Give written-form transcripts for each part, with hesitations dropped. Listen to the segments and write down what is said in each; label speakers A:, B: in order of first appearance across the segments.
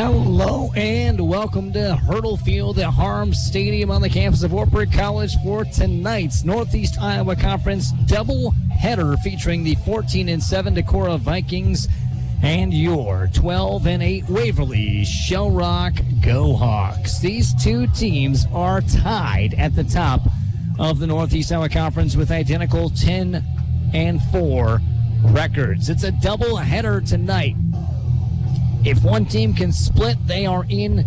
A: Hello and welcome to Hurdle Field at Harms Stadium on the campus of Wartburg College for tonight's Northeast Iowa Conference doubleheader featuring the 14-7 Decorah Vikings and your 12-8 Waverly Shell Rock Go Hawks. These two teams are tied at the top of the Northeast Iowa Conference with identical 10-4 records. It's a doubleheader tonight. If one team can split, they are in,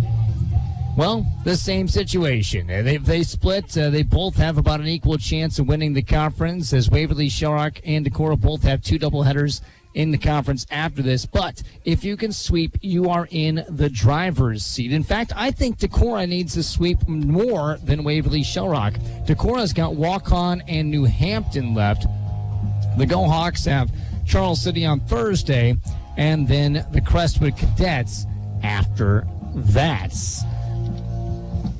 A: well, the same situation. If they split, they both have about an equal chance of winning the conference, as Waverly, Shell Rock, and Decorah both have two doubleheaders in the conference after this. But if you can sweep, you are in the driver's seat. In fact, I think Decorah needs to sweep more than Waverly, Shell Rock. Decorah's got Waukon and New Hampton left. The Go Hawks have Charles City on Thursday, and then the Crestwood Cadets after that.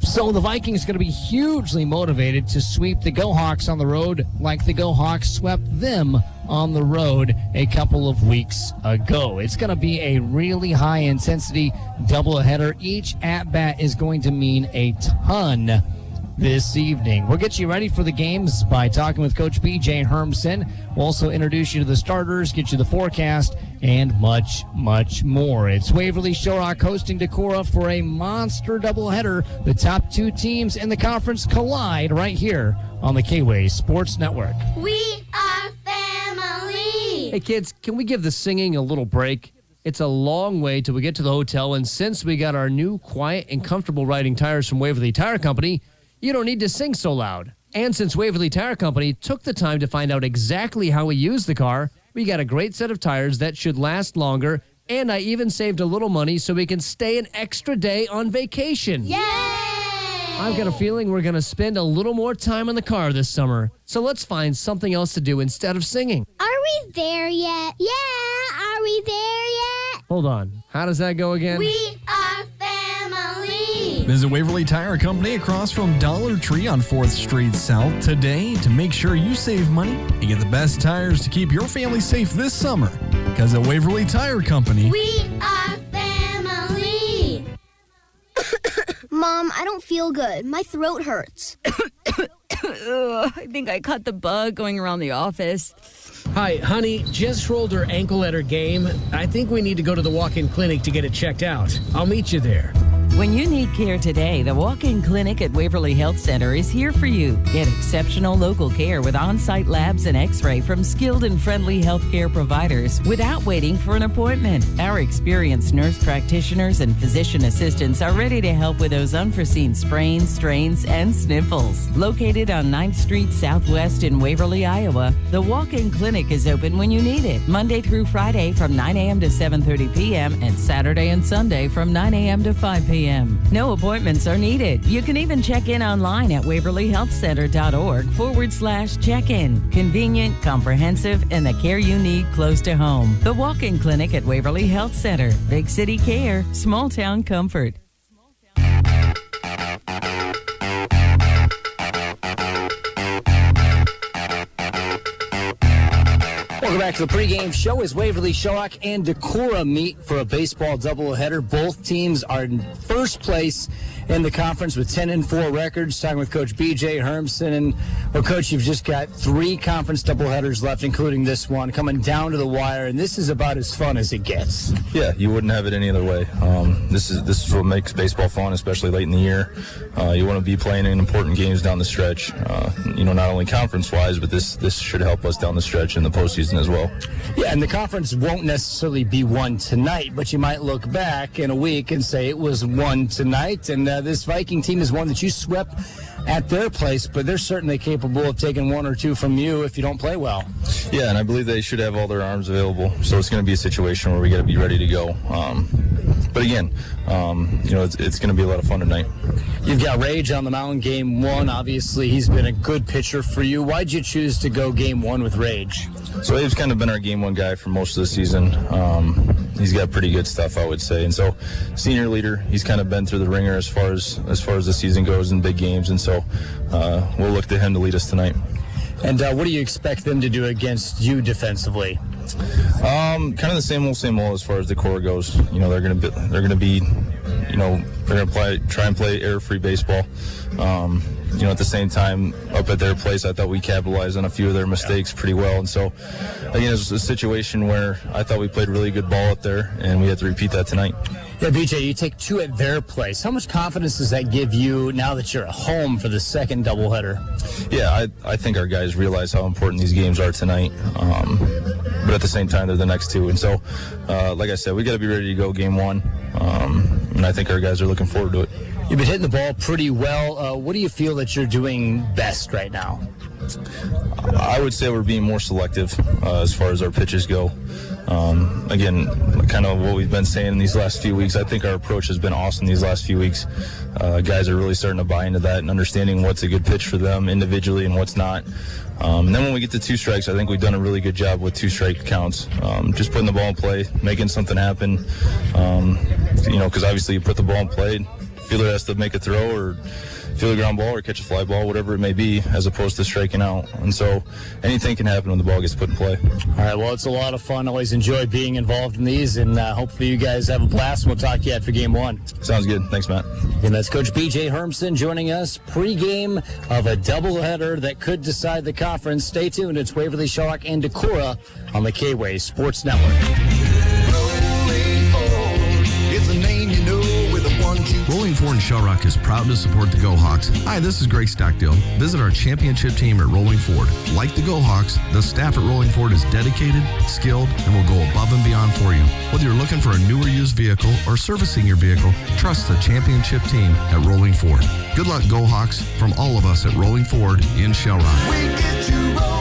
A: So the Vikings are going to be hugely motivated to sweep the Go Hawks on the road like the Go Hawks swept them on the road a couple of weeks ago. It's going to be a really high-intensity doubleheader. Each at-bat is going to mean a ton this evening. We'll get you ready for the games by talking with Coach B.J. Hermson. We'll also introduce you to the starters, get you the forecast, and much, much more. It's Waverly Shell Rock hosting Decorah for a monster doubleheader. The top two teams in the conference collide right here on the K-Way Sports Network.
B: We are family.
C: Hey, kids, can we give the singing a little break? It's a long way till we get to the hotel, and since we got our new quiet and comfortable riding tires from Waverly Tire Company, you don't need to sing so loud. And since Waverly Tire Company took the time to find out exactly how we use the car, we got a great set of tires that should last longer, and I even saved a little money so we can stay an extra day on vacation.
B: Yay!
C: I've got a feeling we're going to spend a little more time in the car this summer, so let's find something else to do instead of singing.
B: Are we there yet? Yeah, are we there yet?
C: Hold on. How does that go again?
B: We are family.
D: Visit Waverly Tire Company across from Dollar Tree on 4th Street South today to make sure you save money and get the best tires to keep your family safe this summer. Because at Waverly Tire Company,
B: we are family.
E: Mom, I don't feel good. My throat hurts.
F: I think I caught the bug going around the office.
G: Hi, honey, Jess rolled her ankle at her game. I think we need to go to the walk-in clinic to get it checked out. I'll meet you there.
H: When you need care today, the walk-in clinic at Waverly Health Center is here for you. Get exceptional local care with on-site labs and x-ray from skilled and friendly healthcare providers without waiting for an appointment. Our experienced nurse practitioners and physician assistants are ready to help with those unforeseen sprains, strains, and sniffles. Located on 9th Street Southwest in Waverly, Iowa, the walk-in clinic is open when you need it, Monday through Friday from 9 a.m. to 7:30 p.m. and Saturday and Sunday from 9 a.m. to 5 p.m. No appointments are needed. You can even check in online at waverlyhealthcenter.org/check-in. Convenient, comprehensive, and the care you need close to home. The walk-in clinic at Waverly Health Center. Big city care, small town comfort.
A: Welcome back to the pregame show as Waverly Shell Rock and Decorah meet for a baseball doubleheader. Both teams are in first place in the conference with 10-4 records. Talking with Coach B.J. Hermson. And, well, Coach, you've just got 3 conference doubleheaders left, including this one, coming down to the wire, and this is about as fun as it gets.
I: Yeah, you wouldn't have it any other way. This is what makes baseball fun, especially late in the year. You want to be playing in important games down the stretch, not only conference-wise, but this should help us down the stretch in the postseason as well.
A: Yeah, and the conference won't necessarily be won tonight, but you might look back in a week and say it was won tonight, and this Viking team is one that you swept at their place, but they're certainly capable of taking 1 or 2 from you if you don't play well.
I: Yeah, and I believe they should have all their arms available, so it's going to be a situation where we got to be ready to go. But again, it's going to be a lot of fun tonight.
A: You've got Rage on the mound game 1. Obviously, he's been a good pitcher for you. Why'd you choose to go game 1 with Rage?
I: So Abe's kind of been our game 1 guy for most of the season. He's got pretty good stuff, I would say. And so, senior leader, he's kind of been through the ringer as far as the season goes in big games. And so, we'll look to him to lead us tonight.
A: And what do you expect them to do against you defensively?
I: Kind of the same old as far as Decorah goes. You know, they're going to be, you know, they're going to try and play error-free baseball. You know, at the same time, up at their place, I thought we capitalized on a few of their mistakes pretty well. And so, again, it was a situation where I thought we played really good ball up there, and we had to repeat that tonight.
A: Yeah, BJ, you take 2 at their place. How much confidence does that give you now that you're at home for the second doubleheader?
I: Yeah, I think our guys realize how important these games are tonight. But at the same time, they're the next 2. And so, like I said, we got to be ready to go game 1. And I think our guys are looking forward to it.
A: You've been hitting the ball pretty well. What do you feel that you're doing best right now?
I: I would say we're being more selective as far as our pitches go. Again, kind of what we've been saying in these last few weeks, I think our approach has been awesome these last few weeks. Guys are really starting to buy into that and understanding what's a good pitch for them individually and what's not. And then when we get to 2 strikes, I think we've done a really good job with 2 strike counts. Just putting the ball in play, making something happen. You know, because obviously you put the ball in play, fielder has to make a throw or field a ground ball or catch a fly ball, whatever it may be, as opposed to striking out. And so anything can happen when the ball gets put in play.
A: All right, well, it's a lot of fun. Always enjoy being involved in these, and hopefully you guys have a blast. We'll talk to you after game 1.
I: Sounds good. Thanks, Matt.
A: And that's Coach B.J. Hermson joining us pregame of a doubleheader that could decide the conference. Stay tuned. It's Waverly, Shawrock, and Decorah on the K-Way Sports Network.
J: Rolling Forward Shellrock is proud to support the Go Hawks. Hi, this is Greg Stockdale. Visit our championship team at Rolling Forward. Like the Go Hawks, the staff at Rolling Forward is dedicated, skilled, and will go above and beyond for you. Whether you're looking for a new or used vehicle or servicing your vehicle, trust the championship team at Rolling Forward. Good luck, Go Hawks, from all of us at Rolling Forward in Shellrock.
K: We get you rolling forward.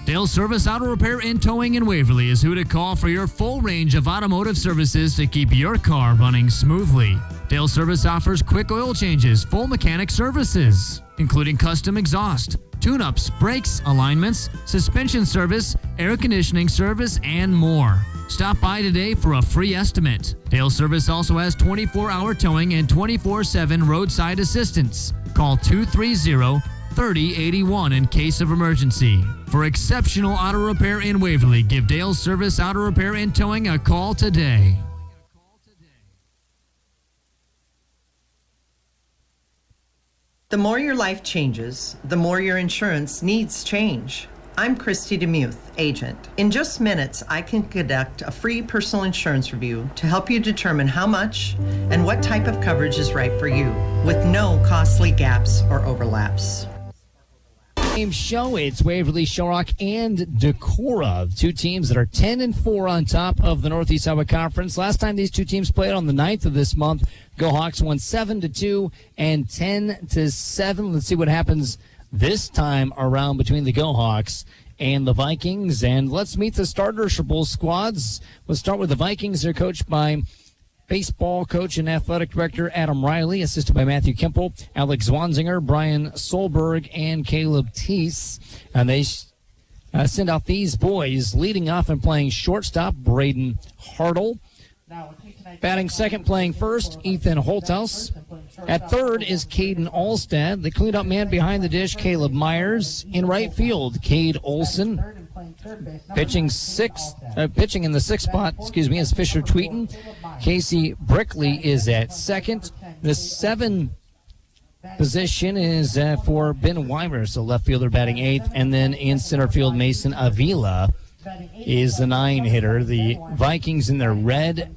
C: Dale Service Auto Repair and Towing in Waverly is who to call for your full range of automotive services to keep your car running smoothly. Dale Service offers quick oil changes, full mechanic services, including custom exhaust, tune-ups, brakes, alignments, suspension service, air conditioning service, and more. Stop by today for a free estimate. Dale Service also has 24-hour towing and 24/7 roadside assistance. Call 230-3081 in case of emergency. For exceptional auto repair in Waverly, give Dale Service Auto Repair and Towing a call today.
L: The more your life changes, the more your insurance needs change. I'm Christy DeMuth, agent. In just minutes, I can conduct a free personal insurance review to help you determine how much and what type of coverage is right for you, with no costly gaps or overlaps.
A: Show. It's Waverly, Shawrock, and Decorah, 2 teams that are 10-4 on top of the Northeast Iowa Conference. Last time these 2 teams played on the 9th of this month, Go Hawks won 7-2 and 10-7. Let's see what happens this time around between the Go Hawks and the Vikings. And let's meet the starters for both squads. We'll start with the Vikings. They're coached by baseball coach and athletic director Adam Riley, assisted by Matthew Kemple, Alex Zwanzinger, Brian Solberg, and Caleb Teese. And they send out these boys. Leading off and playing shortstop, Braden Hartle. Batting second, playing first, Ethan Holthaus. At third is Caden Alstad. The cleanup man behind the dish, Caleb Myers. In right field, Cade Olson. Pitching in the sixth spot, is Fisher Tweeton. Casey Brickley is at second. The 7 position is for Ben Weimer, so left fielder batting 8th. And then in center field, Mason Avila is the 9 hitter. The Vikings in their red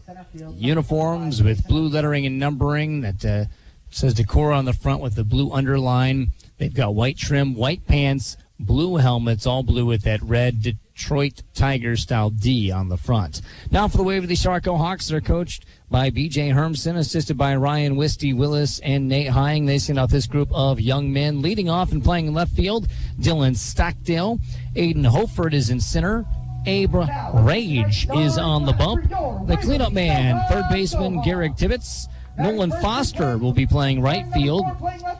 A: uniforms with blue lettering and numbering that says Decorah on the front with the blue underline. They've got white trim, white pants, blue helmets, all blue with that red Detroit Tigers style D on the front. Now for the Waverly Shawrock Hawks, they're coached by B.J. Hermson, assisted by Ryan Wisty Willis and Nate Hying. They send out this group of young men. Leading off and playing in left field, Dylan Stockdale. Aiden Hoford is in center. Abe Rage is on the bump. The cleanup man, third baseman Garrick Tibbetts. Nolan Foster will be playing right field.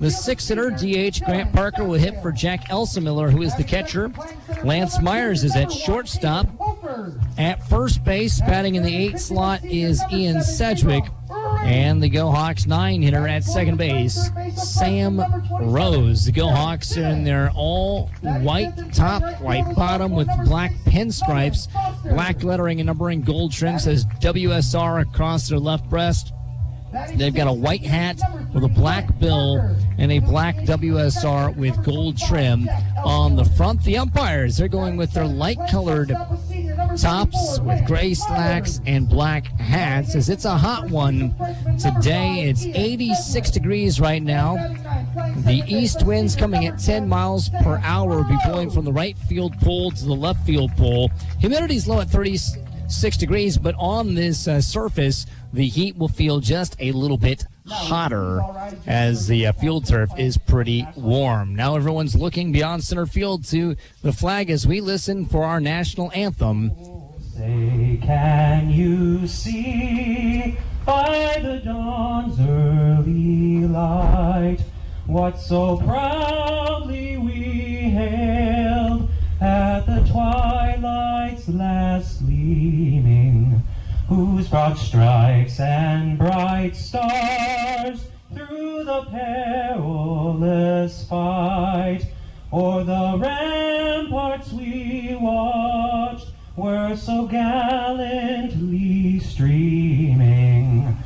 A: The 6th hitter, DH Grant Parker, will hit for Jack Elsamiller, who is the catcher. Lance Myers is at shortstop. At first base, batting in the 8th slot is Ian Sedgwick. And the Go Hawks 9 hitter at second base, Sam Rose. The Go Hawks are in their all white top, white bottom with black pinstripes, black lettering and numbering, gold trim, says WSR across their left breast. They've got a white hat with a black bill and a black WSR with gold trim on the front. The umpires, they're going with their light-colored tops with gray slacks and black hats, as it's a hot one today. It's 86 degrees right now. The east winds coming at 10 miles per hour will be blowing from the right field pole to the left field pole. Humidity's low at 36 degrees, but on this surface, the heat will feel just a little bit hotter as the field turf is pretty warm. Now everyone's looking beyond center field to the flag as we listen for our national anthem.
M: Say, can you see by the dawn's early light what so proudly we hailed at the twilight's last gleaming, whose broad stripes and bright stars through the perilous fight o'er the ramparts we watched were so gallantly streaming,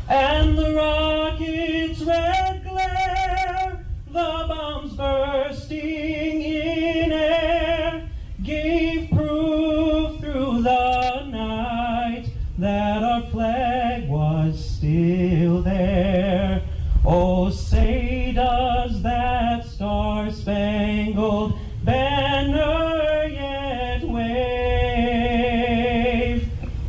M: and the rocket's red glare, the bombs bursting in air, gave proof through the night that our flag was still there. Oh, say does that star-spangled banner yet wave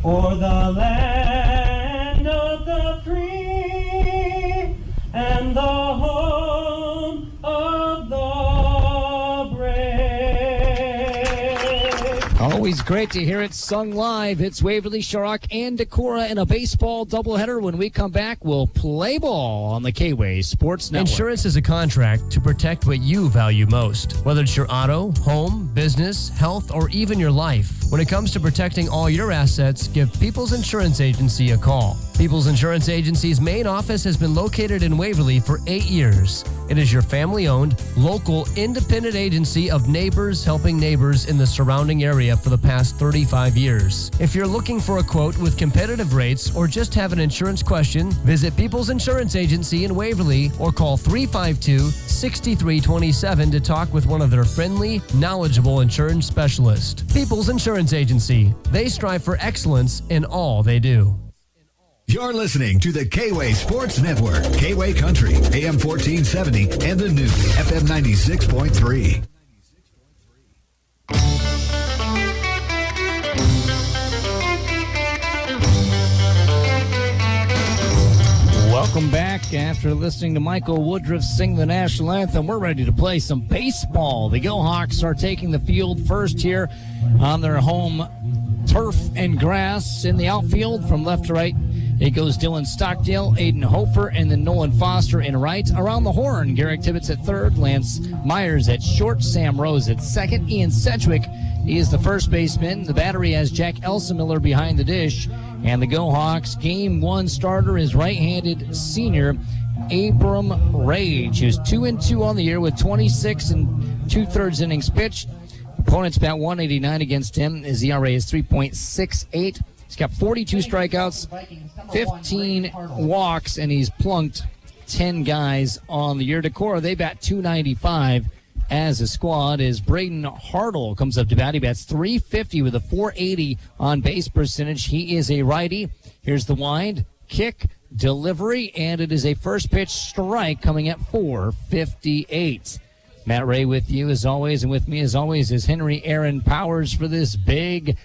M: o'er the land of the free and the home of the brave.
A: Always great to hear it sung live. It's Waverly, Shorrock, and Decorah in a baseball doubleheader. When we come back, we'll play ball on the K-Way Sports Network.
C: Insurance is a contract to protect what you value most, whether it's your auto, home, business, health, or even your life. When it comes to protecting all your assets, give People's Insurance Agency a call. People's Insurance Agency's main office has been located in Waverly for 8 years. It is your family-owned, local, independent agency of neighbors helping neighbors in the surrounding area for the past 35 years. If you're looking for a quote with competitive rates or just have an insurance question, visit People's Insurance Agency in Waverly or call 352-6327 to talk with one of their friendly, knowledgeable insurance specialists. People's Insurance Agency. They strive for excellence in all they do.
N: You're listening to the K-Way Sports Network, K-Way Country, AM 1470, and the new FM 96.3.
A: Welcome back. After listening to Michael Woodruff sing the national anthem, we're ready to play some baseball. The Go Hawks are taking the field first here on their home turf and grass. In the outfield from left to right, it goes Dylan Stockdale, Aiden Hofer, and then Nolan Foster in right. Around the horn, Garrick Tibbetts at third, Lance Myers at short, Sam Rose at second, Ian Sedgwick, he is the first baseman. The battery has Jack Elsamiller behind the dish. And the Go Hawks Game 1 starter is right-handed senior Abram Rage, who's 2-2 on the year with 26 2/3 innings pitched. Opponents bat 189 against him. His ERA is 3.68. He's got 42 strikeouts, 15 walks, and he's plunked 10 guys on the year. Decorah, they bat 295 as a squad. As Braden Hartle comes up to bat, he bats 350 with a 480 on base percentage. He is a righty. Here's the wind, kick, delivery, and it is a first pitch strike coming at 458. Matt Ray with you as always, and with me as always is Henry Aaron Powers for this big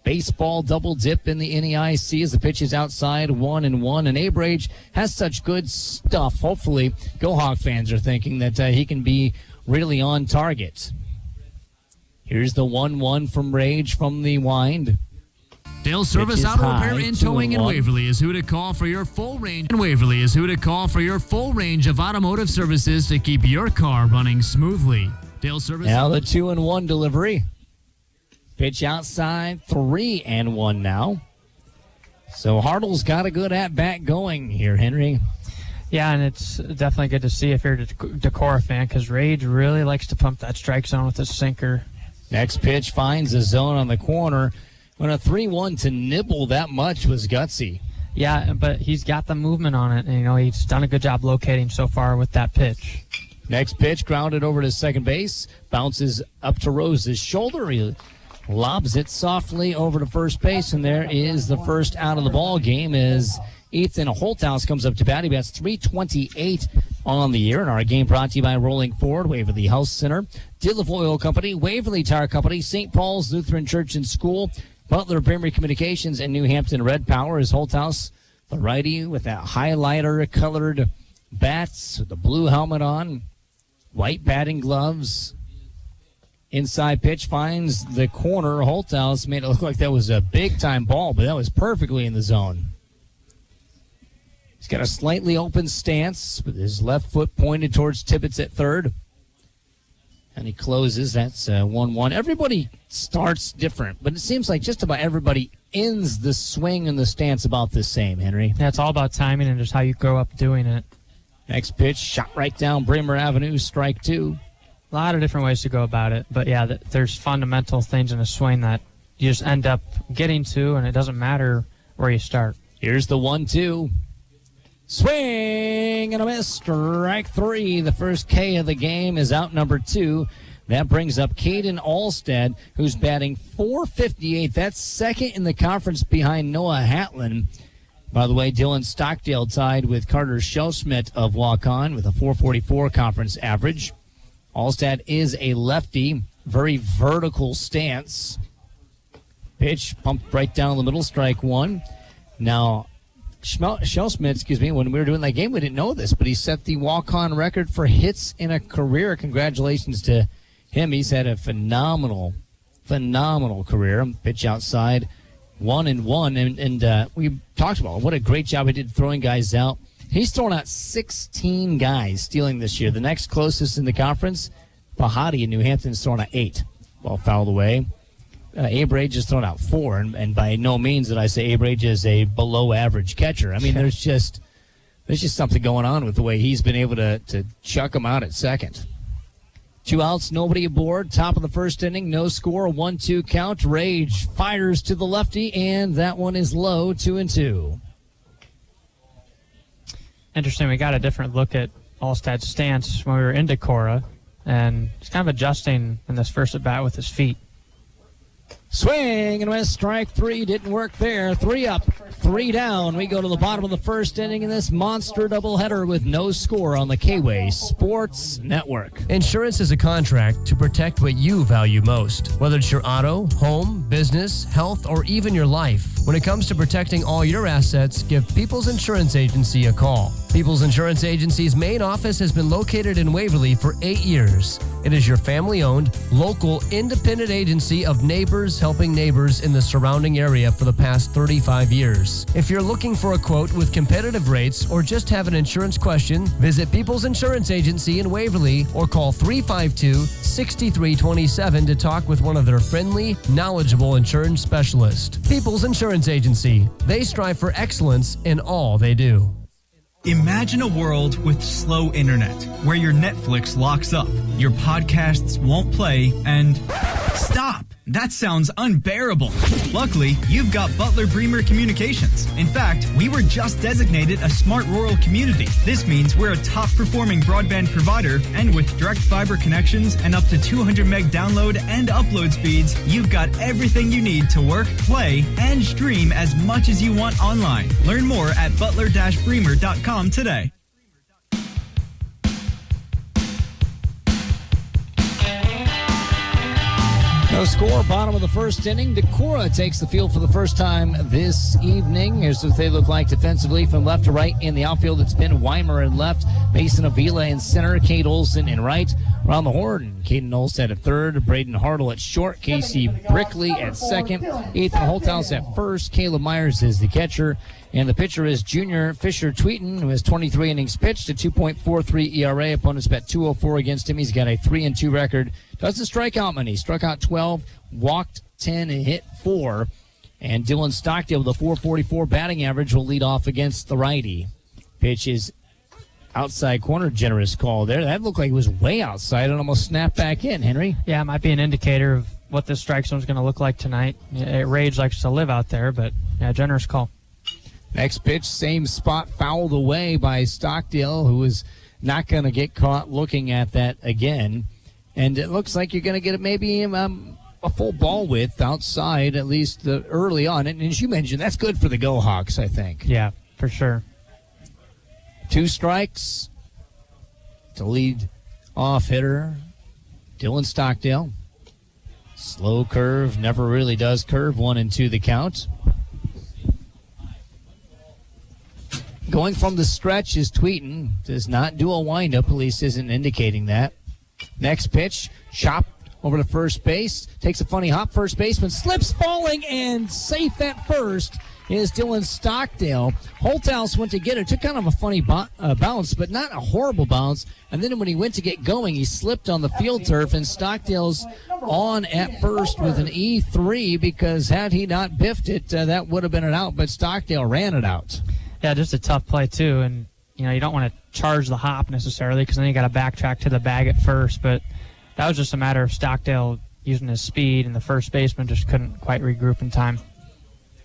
A: baseball double dip in the NEIC as the pitch is outside 1-1. And Abe Rage has such good stuff. Hopefully, Go Hawk fans are thinking that he can be really on target. Here's the 1-1 from Rage from the wind.
O: Dale Service Auto Repair and Towing in Waverly is who to call for your full range. of automotive services to keep your car running smoothly. Dale Service.
A: Now the 2-1 delivery. Pitch outside, 3-1 now. So Hartle's got a good at-bat going here, Henry.
P: Yeah, and it's definitely good to see if you're a Decorah fan, because Rage really likes to pump that strike zone with his sinker.
A: Next pitch finds the zone on the corner. When a 3-1 to nibble that much was gutsy.
P: Yeah, but he's got the movement on it, and he's done a good job locating so far with that pitch.
A: Next pitch grounded over to second base, bounces up to Rose's shoulder. He lobs it softly over to first base, and there is the first out of the ball game as Ethan Holthouse comes up to bat. He bats .328 on the year. And our game brought to you by Rolling Forward, Waverly Health Center, Dillif Oil Company, Waverly Tire Company, St. Paul's Lutheran Church and School, Butler Primary Communications, and New Hampton Red Power. Is Holthouse the righty with that highlighter-colored bats with the blue helmet on, white batting gloves. Inside pitch finds the corner. Holthouse made it look like that was a big-time ball, but that was perfectly in the zone. He's got a slightly open stance with his left foot pointed towards Tibbetts at third. And he closes. That's 1-1. Everybody starts different, but it seems like just about everybody ends the swing and the stance about the same, Henry.
P: Yeah, it's all about timing and just how you grow up doing it.
A: Next pitch, shot right down Bremer Avenue, strike two.
P: A lot of different ways to go about it, but yeah, there's fundamental things in a swing that you just end up getting to, and it doesn't matter where you start.
A: Here's the 1-2. Swing and a miss, strike three. The first K of the game is out number 2. That brings up Caden Alstead, who's batting .458. That's second in the conference behind Noah Hatlin. By the way, Dylan Stockdale tied with Carter Shellschmidt of Walk-On with a .444 conference average. Alstead is a lefty, very vertical stance. Pitch pumped right down the middle, strike one. Now, Shellschmidt, when we were doing that game, we didn't know this, but he set the walk-on record for hits in a career. Congratulations to him. He's had a phenomenal career. Pitch outside, 1-1, and we talked about what a great job he did throwing guys out. He's thrown out 16 guys stealing this year. The next closest in the conference, Pahati in New Hampton, is thrown out 8. Ball fouled away. Abe Rage has thrown out 4, and by no means did I say Abe Rage is a below-average catcher. I mean, there's just something going on with the way he's been able to chuck him out at second. 2 outs, nobody aboard. Top of the first inning, no score, 1-2 count. Rage fires to the lefty, and that one is low, 2-2.
P: Interesting, we got a different look at Alstad's stance when we were in Decorah, and he's kind of adjusting in this first at-bat with his feet.
A: Swing and miss, strike 3, didn't work there. 3 up, 3 down. We go to the bottom of the first inning in this monster doubleheader with no score on the K-Way Sports Network.
C: Insurance is a contract to protect what you value most, whether it's your auto, home, business, health, or even your life. When it comes to protecting all your assets, give People's Insurance Agency a call. People's Insurance Agency's main office has been located in Waverly for 8 years. It is your family-owned, local, independent agency of neighbors helping neighbors in the surrounding area for the past 35 years. If you're looking for a quote with competitive rates or just have an insurance question, visit People's Insurance Agency in Waverly or call 352-6327 to talk with one of their friendly, knowledgeable insurance specialists. People's Insurance Agency. They strive for excellence in all they do.
Q: Imagine a world with slow internet, where your Netflix locks up, your podcasts won't play, and... Stop! That sounds unbearable. Luckily, you've got Butler Bremer Communications. In fact, we were just designated a smart rural community. This means we're a top-performing broadband provider, and with direct fiber connections and up to 200 meg download and upload speeds, you've got everything you need to work, play, and stream as much as you want online. Learn more at butler-bremer.com today.
A: No score, bottom of the first inning. Decorah takes the field for the first time this evening. Here's what they look like defensively from left to right. In the outfield, it's been Weimer in left, Mason Avila in center, Kate Olson in right. Around the horn, Caden Olstead at third, Braden Hartle at short, Casey Brickley at second, Ethan Holthouse at first, Caleb Myers is the catcher, and the pitcher is junior Fisher Tweeton, who has 23 innings pitched, a 2.43 ERA. Opponents bet 204 against him. He's got a 3-2 record. Doesn't strike out many. Struck out 12, walked 10, and hit 4. And Dylan Stockdale with a .444 batting average will lead off against the righty. Pitch is outside corner, generous call there. That looked like it was way outside and almost snapped back in, Henry.
P: Yeah, it might be an indicator of what this strike zone's going to look like tonight. Rage likes to live out there, but yeah, generous call.
A: Next pitch, same spot, fouled away by Stockdale, who is not going to get caught looking at that again. And it looks like you're going to get maybe a full ball width outside, at least early on. And as you mentioned, that's good for the Go Hawks, I think.
P: Yeah, for sure.
A: 2 strikes to lead off hitter, Dylan Stockdale. Slow curve, never really does curve. 1-2 the count. Going from the stretch is Tweeten. Does not do a windup, at least isn't indicating that. Next pitch, chopped over to first base. Takes a funny hop. First baseman slips, falling, and safe at first is Dylan Stockdale. Holthouse went to get it. Took kind of a funny bounce, but not a horrible bounce. And then when he went to get going, he slipped on the field turf, and Stockdale's on at first with an E3 because had he not biffed it, that would have been an out, but Stockdale ran it out.
P: Yeah, just a tough play, too. And, you don't want to charge the hop necessarily because then you got to backtrack to the bag at first. But that was just a matter of Stockdale using his speed, and the first baseman just couldn't quite regroup in time.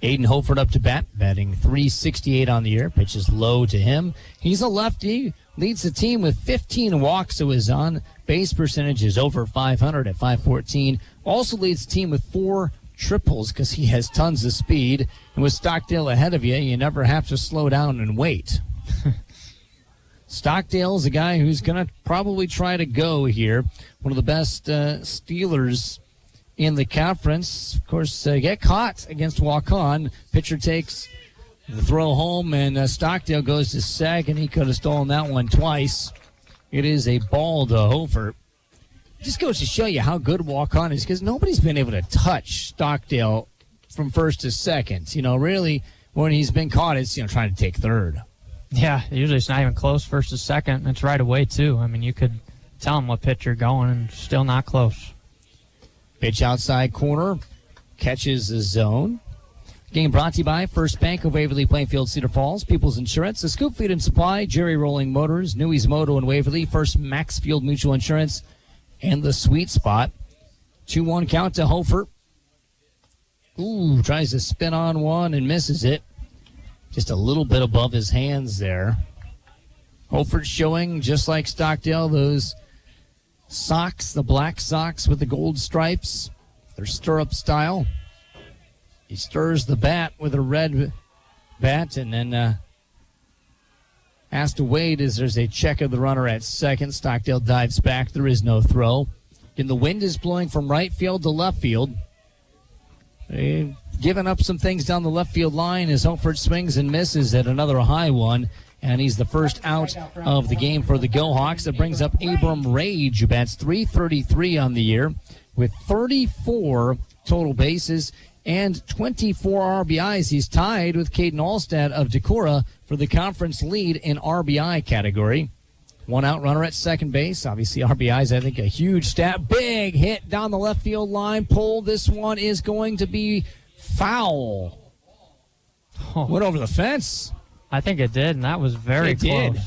A: Aiden Hofert up to bat, batting .368 on the year. Pitch is low to him. He's a lefty, leads the team with 15 walks to his on-base percentage is over .500 at .514. Also leads the team with 4 triples because he has tons of speed. And with Stockdale ahead of you, you never have to slow down and wait. Stockdale's a guy who's going to probably try to go here. One of the best stealers in the conference. Of course, get caught against walk-on. Pitcher takes the throw home, and Stockdale goes to second. He could have stolen that one twice. It is a ball to Hofert. Just goes to show you how good walk-on is because nobody's been able to touch Stockdale from first to second. Really, when he's been caught, it's, trying to take third.
P: Yeah, usually it's not even close first to second. It's right away, too. I mean, you could tell him what pitch you're going and still not close.
A: Pitch outside corner, catches the zone. Game brought to you by First Bank of Waverly, Plainfield, Cedar Falls, People's Insurance, The Scoop Feed and Supply, Jerry Rolling Motors, Newey's Moto in Waverly, First Maxfield Mutual Insurance, and The Sweet Spot. 2-1 count to Hofert. Ooh, tries to spin on one and misses it. Just a little bit above his hands there. Hofert showing, just like Stockdale, those socks, the black socks with the gold stripes. They're stirrup style. He stirs the bat with a red bat and then has to wait as there's a check of the runner at second. Stockdale dives back. There is no throw. And the wind is blowing from right field to left field. They've given up some things down the left field line as Hofert swings and misses at another high one. And he's the first out of the game for the Go Hawks. That brings up Abram Rage, who bats .333 on the year with 34 total bases and 24 RBIs. He's tied with Caden Allstat of Decorah for the conference lead in RBI category. 1 out runner at second base. Obviously, RBIs, I think, a huge stat. Big hit down the left field line. Pull. This one is going to be foul. Went over the fence.
P: I think it did, and that was very close.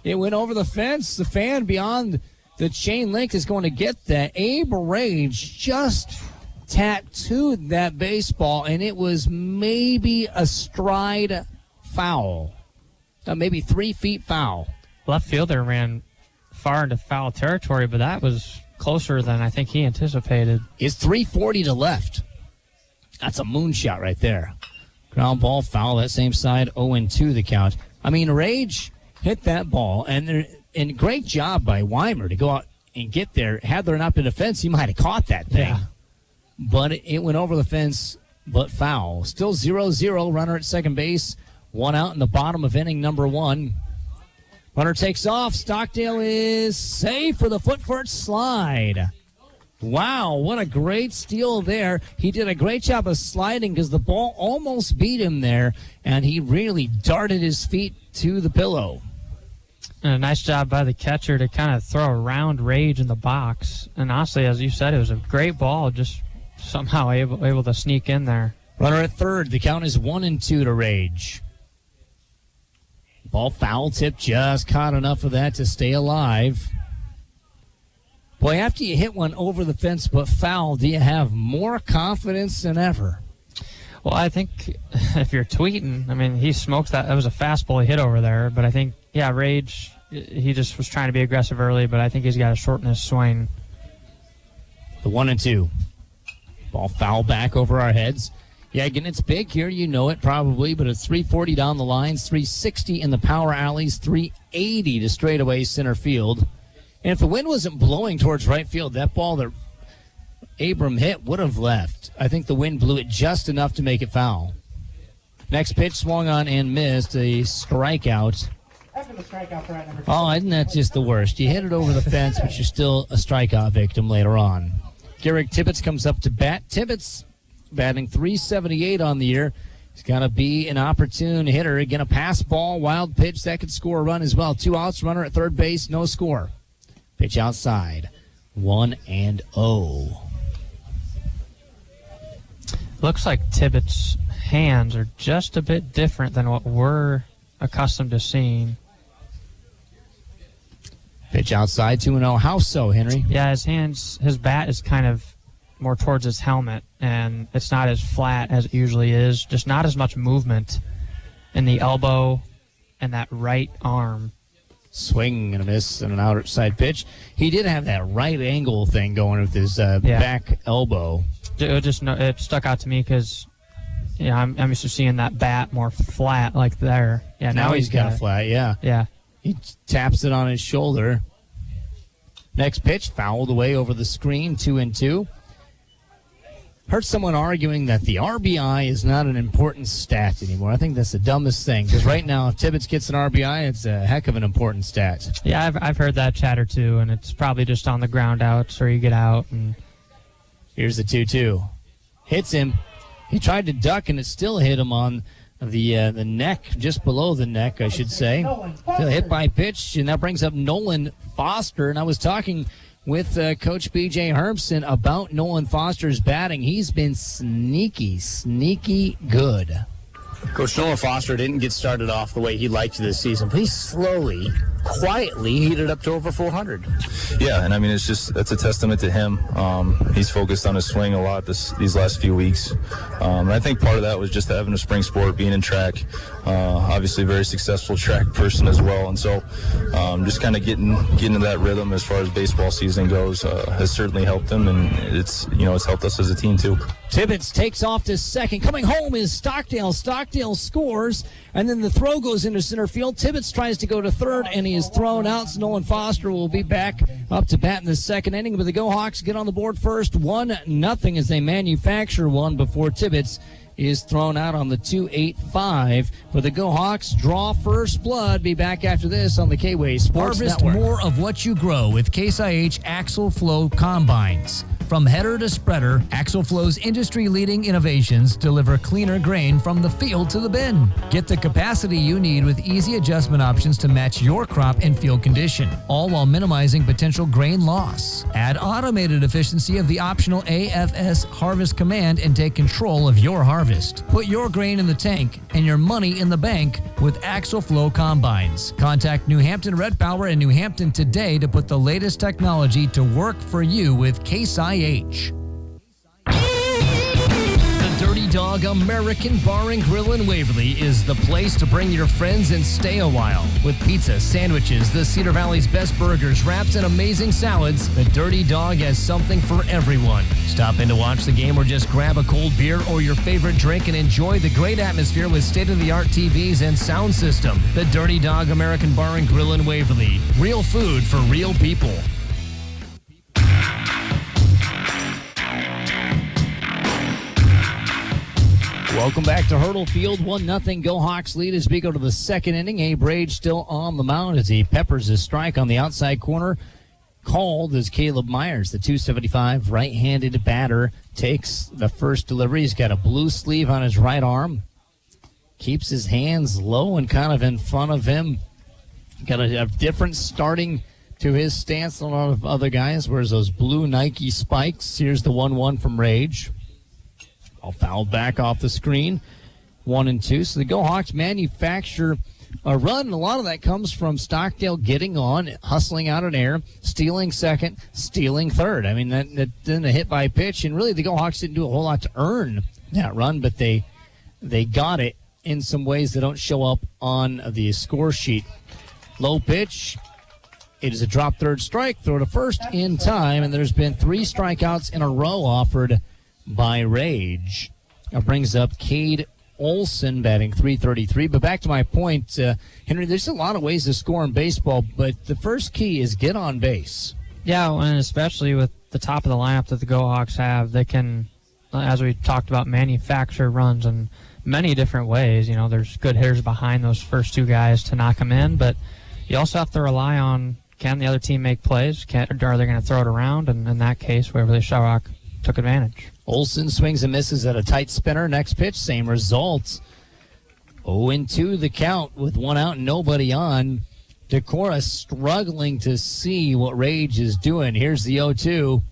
A: It went over the fence. The fan beyond the chain link is going to get that. Abe Rage just tattooed that baseball, and it was maybe a stride foul. Maybe 3 feet foul.
P: Left fielder ran far into foul territory, but that was closer than I think he anticipated.
A: It's 340 to left. That's a moonshot right there. Ground ball, foul, that same side, 0-2 the count. I mean, Rage hit that ball, and great job by Weimer to go out and get there. Had there not been a fence, he might have caught that thing.
P: Yeah.
A: But it went over the fence, but foul. Still 0-0, runner at second base. 1 out in the bottom of inning number 1. Runner takes off. Stockdale is safe for the foot-first slide. Wow, what a great steal there. He did a great job of sliding because the ball almost beat him there, and he really darted his feet to the pillow.
P: And a nice job by the catcher to kind of throw around Rage in the box. And honestly, as you said, it was a great ball, just somehow able to sneak in there.
A: Runner at third. The count is 1-2 to Rage. Ball foul tip, just caught enough of that to stay alive. Boy, after you hit one over the fence but foul, do you have more confidence than ever?
P: Well, I think if you're tweeting, I mean, he smoked that. That was a fastball he hit over there. But I think, yeah, Rage, he just was trying to be aggressive early, but I think he's got to shorten his swing.
A: The 1-2. Ball foul back over our heads. Yeah, again, it's big here. You know it probably, but it's 340 down the lines, 360 in the power alleys, 380 to straightaway center field. And if the wind wasn't blowing towards right field, that ball that Abram hit would have left. I think the wind blew it just enough to make it foul. Next pitch swung on and missed. A strikeout. Oh, isn't that just the worst? You hit it over the fence, but you're still a strikeout victim later on. Garrick Tibbetts comes up to bat. Tibbetts batting .378 on the year. He's got to be an opportune hitter. Again, a pass ball, wild pitch. That could score a run as well. 2 outs, runner at third base, no score. Pitch outside. 1-0.
P: Looks like Tibbetts' hands are just a bit different than what we're accustomed to seeing.
A: Pitch outside, 2-0. How so, Henry?
P: Yeah, his bat is kind of more towards his helmet, and it's not as flat as it usually is. Just not as much movement in the elbow and that right arm.
A: Swing and a miss and an outside pitch. He did have that right angle thing going with his back elbow.
P: It stuck out to me because I'm used to seeing that bat more flat like there. Yeah,
A: now he's got a flat, yeah.
P: Yeah.
A: He taps it on his shoulder. Next pitch, fouled away over the screen, 2-2. Heard someone arguing that the RBI is not an important stat anymore. I think that's the dumbest thing, because right now, if Tibbetts gets an RBI, it's a heck of an important stat.
P: Yeah, I've heard that chatter too, and it's probably just on the ground outs or you get out. And
A: here's the 2-2. Hits him. He tried to duck, and it still hit him on the neck, just below the neck, I should say. Still hit by pitch, and that brings up Nolan Foster. And I was talking with Coach B.J. Hermson about Nolan Foster's batting. He's been sneaky good.
R: Coach Nolan Foster didn't get started off the way he liked this season, but he slowly, quietly heated up to over 400.
I: Yeah, and I mean, that's a testament to him. He's focused on his swing a lot these last few weeks. And I think part of that was just having a spring sport, being in track. Obviously, a very successful track person as well. And so just kind of getting into that rhythm as far as baseball season goes has certainly helped him, and it's helped us as a team too.
A: Tibbetts takes off to second. Coming home is Stockdale. Stockdale scores, and then the throw goes into center field. Tibbetts tries to go to third, and he is thrown out. So Nolan Foster will be back up to bat in the second inning. But the Go Hawks get on the board first, 1-0 as they manufacture one before Tibbetts is thrown out on the 2-8-5. For the Go Hawks, draw first blood. Be back after this on the K-Way Sports
O: Harvest
A: Network.
O: more of what you grow with Case IH Axle Flow Combines. From header to spreader, Axle Flow's industry-leading innovations deliver cleaner grain from the field to the bin. Get the capacity you need with easy adjustment options to match your crop and field condition, all while minimizing potential grain loss. Add automated efficiency of the optional AFS Harvest command and take control of your harvest. Put your grain in the tank and your money in the bank with Axle Flow Combines. Contact New Hampton Red Power in New Hampton today to put the latest technology to work for you with Case IH. The Dirty Dog American Bar and Grill in Waverly is the place to bring your friends and stay a while. With pizza, sandwiches, the Cedar Valley's best burgers, wraps, and amazing salads, the Dirty Dog has something for everyone. Stop in to watch the game or just grab a cold beer or your favorite drink and enjoy the great atmosphere with state-of-the-art TVs and sound system. The Dirty Dog American Bar and Grill in Waverly. Real food for real people.
A: Welcome back to Hurdle Field. 1-0 Go Hawks lead as we go to the second inning. Abe Rage still on the mound as he peppers his strike on the outside corner. Called as Caleb Myers, the 275 right-handed batter, takes the first delivery. He's got a blue sleeve on his right arm. Keeps his hands low and kind of in front of him. Got a different starting to his stance than a lot of other guys. Wears those blue Nike spikes. Here's the 1-1 from Rage. Fouled back off the screen. 1-2. So the Go Hawks manufacture a run, and a lot of that comes from Stockdale getting on, hustling out an air, stealing second, stealing third. I mean, that then a hit by pitch, and really the Go Hawks didn't do a whole lot to earn that run, but they got it in some ways that don't show up on the score sheet. Low pitch. It is a drop third strike, throw to first in time, and there's been 3 strikeouts in a row offered by Rage. That brings up Cade Olson batting .333. But back to my point, Henry, there's a lot of ways to score in baseball, but the first key is get on base.
P: Yeah, and especially with the top of the lineup that the Go Hawks have, they can, as we talked about, manufacture runs in many different ways. You know, there's good hitters behind those first 2 guys to knock them in, but you also have to rely on, can the other team make plays? Are they going to throw it around? And in that case, Waverly Shell Rock took advantage.
A: Olson swings and misses at a tight spinner. Next pitch, same results. 0-2 the count with 1 out and nobody on. Decorah struggling to see what Rage is doing. Here's the 0-2.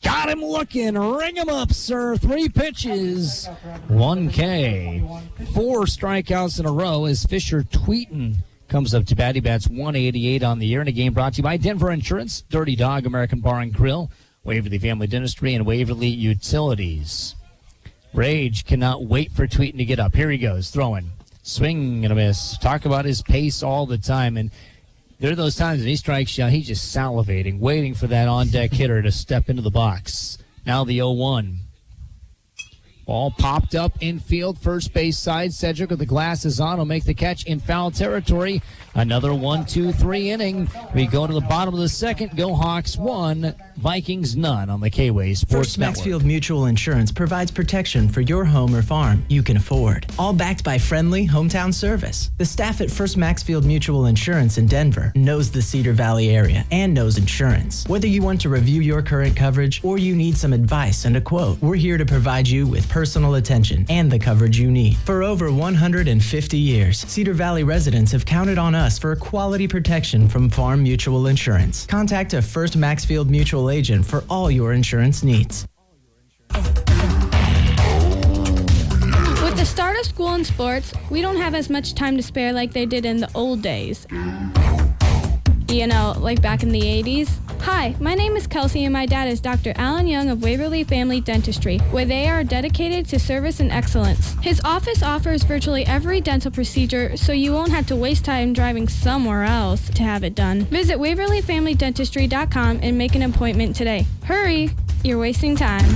A: Got him looking. Ring him up, sir. 3 pitches. 1K. 4 strikeouts in a row as Fisher Tweeten comes up to bat. He bats .188 on the year in a game brought to you by Denver Insurance, Dirty Dog, American Bar and Grill, Waverly Family Dentistry, and Waverly Utilities. Rage cannot wait for Tweeten to get up. Here he goes, throwing. Swing and a miss. Talk about his pace all the time. And there are those times when he strikes you, he's just salivating, waiting for that on-deck hitter to step into the box. Now the 0-1. Ball popped up infield, first base side. Cedric with the glasses on will make the catch in foul territory. Another 1-2-3 inning. We go to the bottom of the second. Go Hawks 1, Vikings none on the K-Way Sports
S: First
A: Network.
S: Maxfield Mutual Insurance provides protection for your home or farm you can afford. All backed by friendly hometown service. The staff at First Maxfield Mutual Insurance in Denver knows the Cedar Valley area and knows insurance. Whether you want to review your current coverage or you need some advice and a quote, we're here to provide you with personal attention and the coverage you need. For over 150 years, Cedar Valley residents have counted on us for quality protection from Farm Mutual Insurance. Contact a First Maxfield Mutual agent for all your insurance needs.
B: With the start of school and sports, we don't have as much time to spare like they did in the old days. You know, like back in the 80s. Hi, my name is Kelsey and my dad is Dr. Alan Young of Waverly Family Dentistry, where they are dedicated to service and excellence. His office offers virtually every dental procedure, so you won't have to waste time driving somewhere else to have it done. Visit WaverlyFamilyDentistry.com and make an appointment today. Hurry, you're wasting time.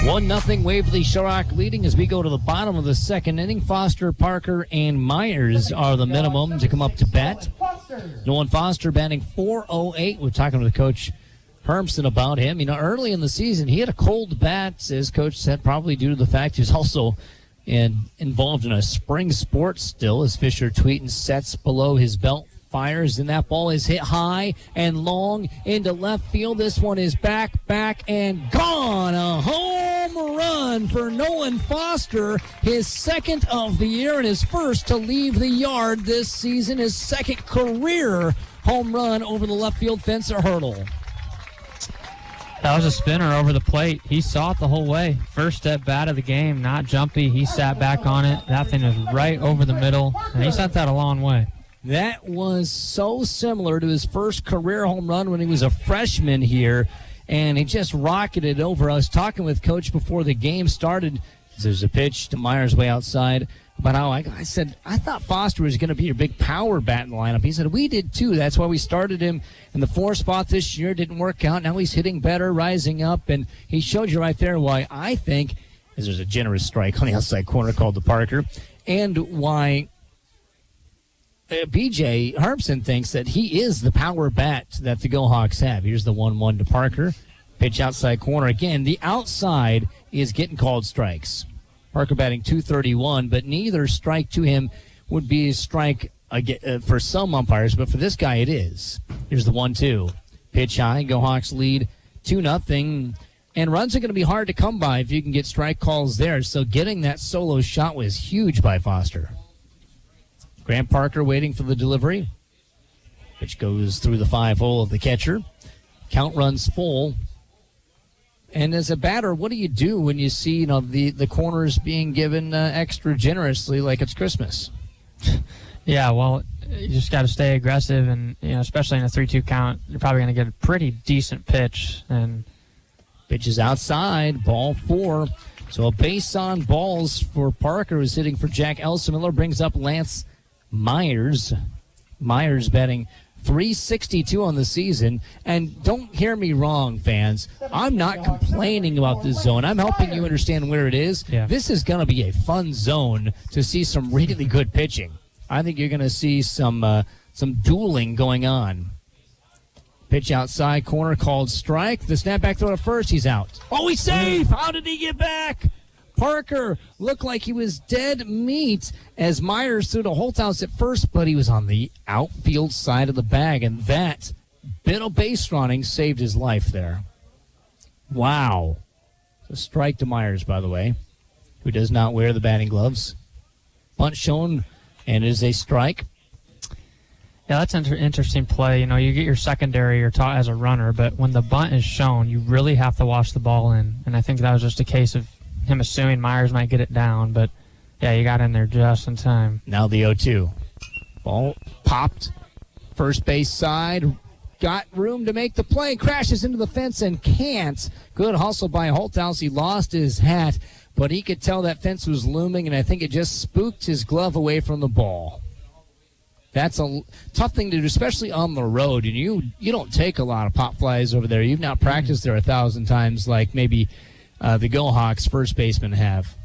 A: One nothing Waverly Shell-Rock leading as we go to the bottom of the second inning. Foster, Parker, and Myers are the minimum to come up to bat. Nolan Foster batting .408. We're talking with Coach Hermson about him. You know, early in the season, he had a cold bat, as Coach said, probably due to the fact he was also involved in a spring sport still, as Fisher Tweeten sets below his belt. Fires, and that ball is hit high and long into left field. This one is back, and gone. A home run for Nolan Foster, his second of the year and his first to leave the yard this season, his second career home run over the left field fence or hurdle.
P: That was a spinner over the plate. He saw it the whole way. First step bat of the game, not jumpy. He sat back on it. That thing was right over the middle, and he sent that a long way.
A: That was so similar to his first career home run when he was a freshman here, and he just rocketed over. I was talking with Coach before the game started. There's a pitch to Myers way outside about how I said, I thought Foster was going to be your big power bat in the lineup. He said, we did too. That's why we started him in the 4 spot this year. Didn't work out. Now he's hitting better, rising up, and he showed you right there why I think, as there's a generous strike on the outside corner called to Parker, and why BJ Hermson thinks that he is the power bat that the Go Hawks have. Here's the 1-1 to Parker. Pitch outside corner. Again, the outside is getting called strikes. Parker batting .231, but neither strike to him would be a strike for some umpires, but for this guy it is. Here's the 1-2. Pitch high. Go Hawks lead 2-0. And runs are going to be hard to come by if you can get strike calls there. So getting that solo shot was huge by Foster. Grant Parker waiting for the delivery. Pitch goes through the 5-hole of the catcher. Count runs full. And as a batter, what do you do when you see the corners being given extra generously like it's Christmas?
P: Yeah, well, you just got to stay aggressive, and especially in a 3-2 count, you're probably going to get a pretty decent pitch. And
A: pitch is outside, ball 4. So a base on balls for Parker, who's hitting for Jack Elsemiller, brings up Lance Myers. Myers batting .362 on the season. And don't hear me wrong, fans. I'm not complaining about this zone. I'm helping you understand where it is.
P: Yeah.
A: This is going to be a fun zone to see some really good pitching. I think you're going to see some dueling going on. Pitch outside, corner called strike. The snapback throw to first. He's out. Oh, he's safe. How did he get back? Parker looked like he was dead meat as Myers threw to Holthouse at first, but he was on the outfield side of the bag, and that bit of base running saved his life there. Wow. A strike to Myers, by the way, who does not wear the batting gloves. Bunt shown, and it is a strike.
P: Yeah, that's an interesting play. You get your secondary or as a runner, but when the bunt is shown, you really have to wash the ball in. And I think that was just a case of him assuming Myers might get it down, but yeah, you got in there just in time.
A: Now the 0-2. Ball popped. First base side. Got room to make the play. Crashes into the fence and can't. Good hustle by Holthouse. He lost his hat, but he could tell that fence was looming, and I think it just spooked his glove away from the ball. That's a tough thing to do, especially on the road. And you don't take a lot of pop flies over there. You've not practiced there 1,000 times like maybe the Go Hawks first basemen have.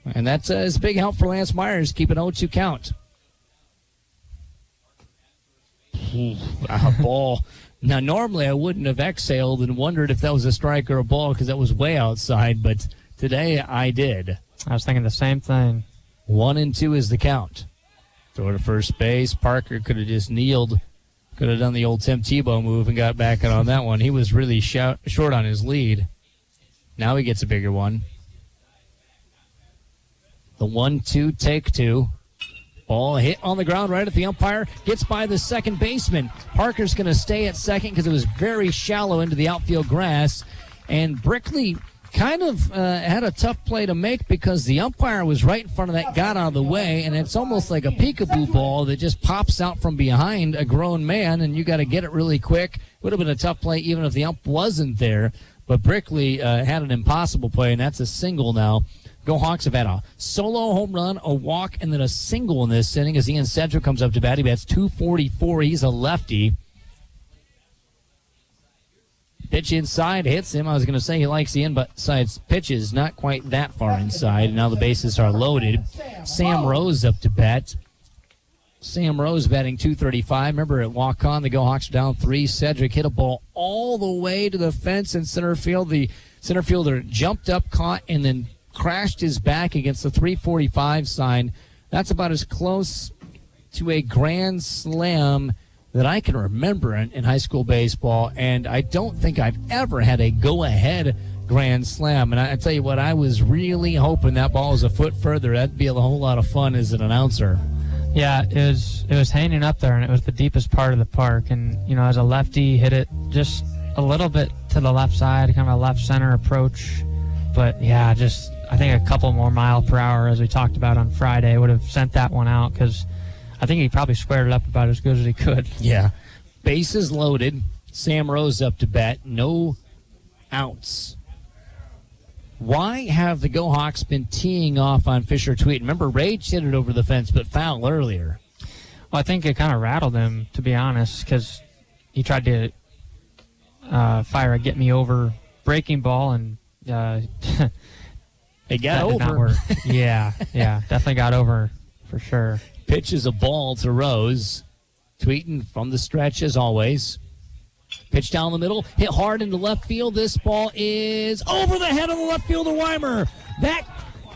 A: And that's a big help for Lance Myers, keep an 0-2 count. A ball. Now, normally I wouldn't have exhaled and wondered if that was a strike or a ball because that was way outside, but today I did.
P: I was thinking the same thing.
A: 1-2 is the count. Throw to first base. Parker could have just kneeled. Could have done the old Tim Tebow move and got back on that one. He was really short on his lead. Now he gets a bigger one. The 1-2, take 2. Ball hit on the ground right at the umpire. Gets by the second baseman. Parker's going to stay at second because it was very shallow into the outfield grass. And Brickley kind of had a tough play to make because the umpire was right in front of that, got out of the way, and it's almost like a peekaboo ball that just pops out from behind a grown man, and you got to get it really quick. Would have been a tough play even if the ump wasn't there. But Brickley had an impossible play, and that's a single now. Go Hawks have had a solo home run, a walk, and then a single in this inning as Ian Sedgwick comes up to bat. He bats .244. He's a lefty. Pitch inside, hits him. I was going to say he likes the inside pitches, not quite that far inside. Now the bases are loaded. Sam Rose up to bat. Sam Rose batting .235. Remember at walk-on, the Go Hawks are down 3. Sedgwick hit a ball all the way to the fence in center field. The center fielder jumped up, caught, and then crashed his back against the 345 sign. That's about as close to a grand slam that I can remember in high school baseball, and I don't think I've ever had a go-ahead grand slam. And I tell you what, I was really hoping that ball was a foot further. That'd be a whole lot of fun as an announcer.
P: Yeah, it was hanging up there, and it was the deepest part of the park. And, as a lefty, hit it just a little bit to the left side, kind of a left-center approach. But, yeah, I think a couple more mile per hour, as we talked about on Friday, would have sent that one out because I think he probably squared it up about as good as he could.
A: Yeah. Bases loaded. Sam Rose up to bat. No outs. Why have the Go Hawks been teeing off on Fisher Tweet? Remember, Rage hit it over the fence, but foul earlier.
P: Well, I think it kind of rattled him, to be honest, because he tried to fire a get-me-over breaking ball, and
A: it got over.
P: Did not work. Yeah, definitely got over for sure.
A: Pitches a ball to Rose. Tweeting from the stretch as always. Pitch down the middle, hit hard into left field. This ball is over the head of the left fielder Weimer. That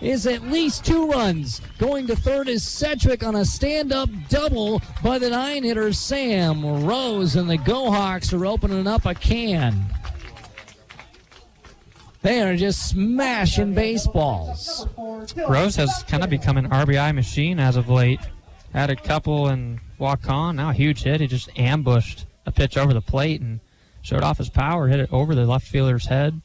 A: is at least 2 runs. Going to third is Sedgwick on a stand-up double by the 9-hitter Sam Rose, and the Go Hawks are opening up a can. They are just smashing baseballs.
P: Rose has kind of become an RBI machine as of late. Had a couple and walk on. Now a huge hit. He just ambushed a pitch over the plate and showed off his power, hit it over the left fielder's head.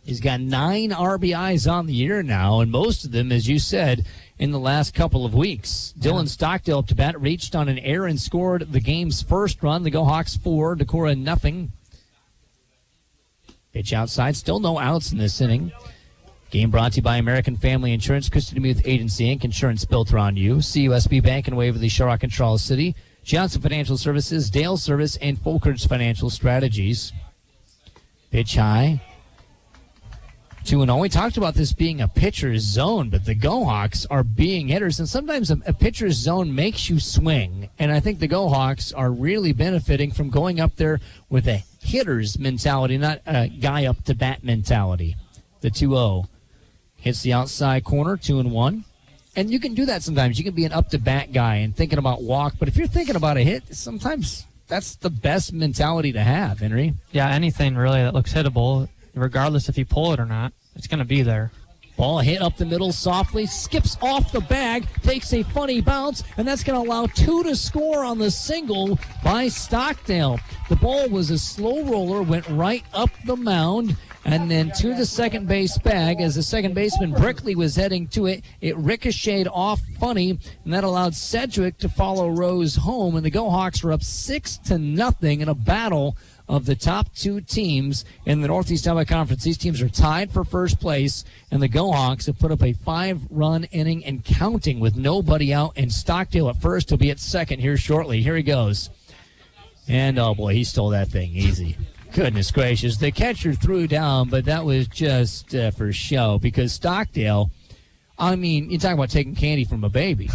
A: He's got 9 RBIs on the year now, and most of them, as you said, in the last couple of weeks. Dylan Stockdale up to bat, reached on an error and scored the game's first run. The Go Hawks 4, Decorah nothing. Pitch outside, still no outs in this inning. Game brought to you by American Family Insurance, Christie DeMuth Agency, Inc. Insurance built around you. CUSB Bank in Waverly, Shellrock, and Charles City. Johnson Financial Services, Dale Service, and Folkerts Financial Strategies. Pitch high. 2-0. We talked about this being a pitcher's zone, but the Go Hawks are being hitters, and sometimes a pitcher's zone makes you swing. And I think the Go Hawks are really benefiting from going up there with a hitter's mentality, not a guy up to bat mentality. The 2-0 hits the outside corner, 2-1. And you can do that sometimes. You can be an up to bat guy and thinking about walk, but if you're thinking about a hit, sometimes that's the best mentality to have, Henry.
P: Yeah, anything really that looks hittable, regardless if you pull it or not, it's going to be there.
A: Ball hit up the middle softly, skips off the bag, takes a funny bounce, and that's going to allow 2 to score on the single by Stockdale. The ball was a slow roller, went right up the mound, and then to the second base bag. As the second baseman Brickley was heading to it, it ricocheted off funny, and that allowed Sedgwick to follow Rose home, and the Go Hawks were up 6-0 in a battle of the top 2 teams in the Northeast Iowa Conference. These teams are tied for first place, and the Go Hawks have put up a 5-run inning and counting with nobody out, and Stockdale at first will be at second here shortly. Here he goes. And, oh, boy, he stole that thing easy. Goodness gracious. The catcher threw down, but that was just for show, because Stockdale, I mean, you talk about taking candy from a baby.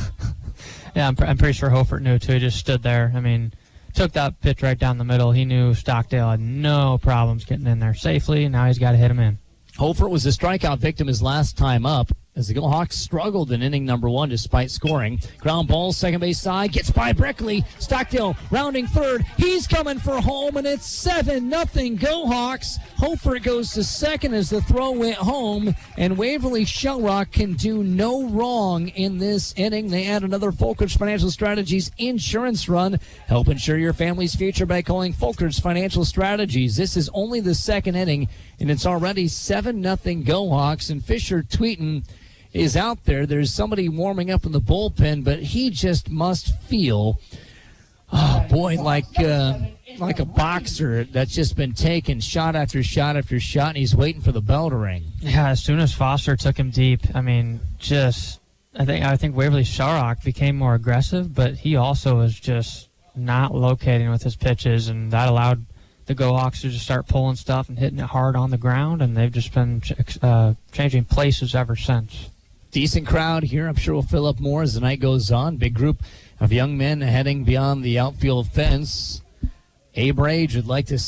P: Yeah, I'm pretty sure Hofert knew, too. He just stood there. I mean, took that pitch right down the middle. He knew Stockdale had no problems getting in there safely, and now he's got to hit him in.
A: Hofert was a strikeout victim his last time up, as the Go Hawks struggled in inning number 1 despite scoring. Ground ball, second base side, gets by Brickley. Stockdale rounding third. He's coming for home, and it's 7-0 Go Hawks. Hofert goes to second as the throw went home, and Waverly Shellrock can do no wrong in this inning. They add another Folkerts Financial Strategies insurance run. Help insure your family's future by calling Folkerts Financial Strategies. This is only the second inning, and it's already 7-0 Go Hawks, and Fisher Tweeten is out there. There's somebody warming up in the bullpen, but he just must feel, oh boy, like a boxer that's just been taking shot after shot after shot, and he's waiting for the bell to ring.
P: Yeah, as soon as Foster took him deep, I mean, I think Waverly Shellrock became more aggressive, but he also was just not locating with his pitches, and that allowed the Go Hawks to just start pulling stuff and hitting it hard on the ground, and they've just been changing places ever since.
A: Decent crowd here. I'm sure we'll fill up more as the night goes on. Big group of young men heading beyond the outfield fence. Abe Rage would like to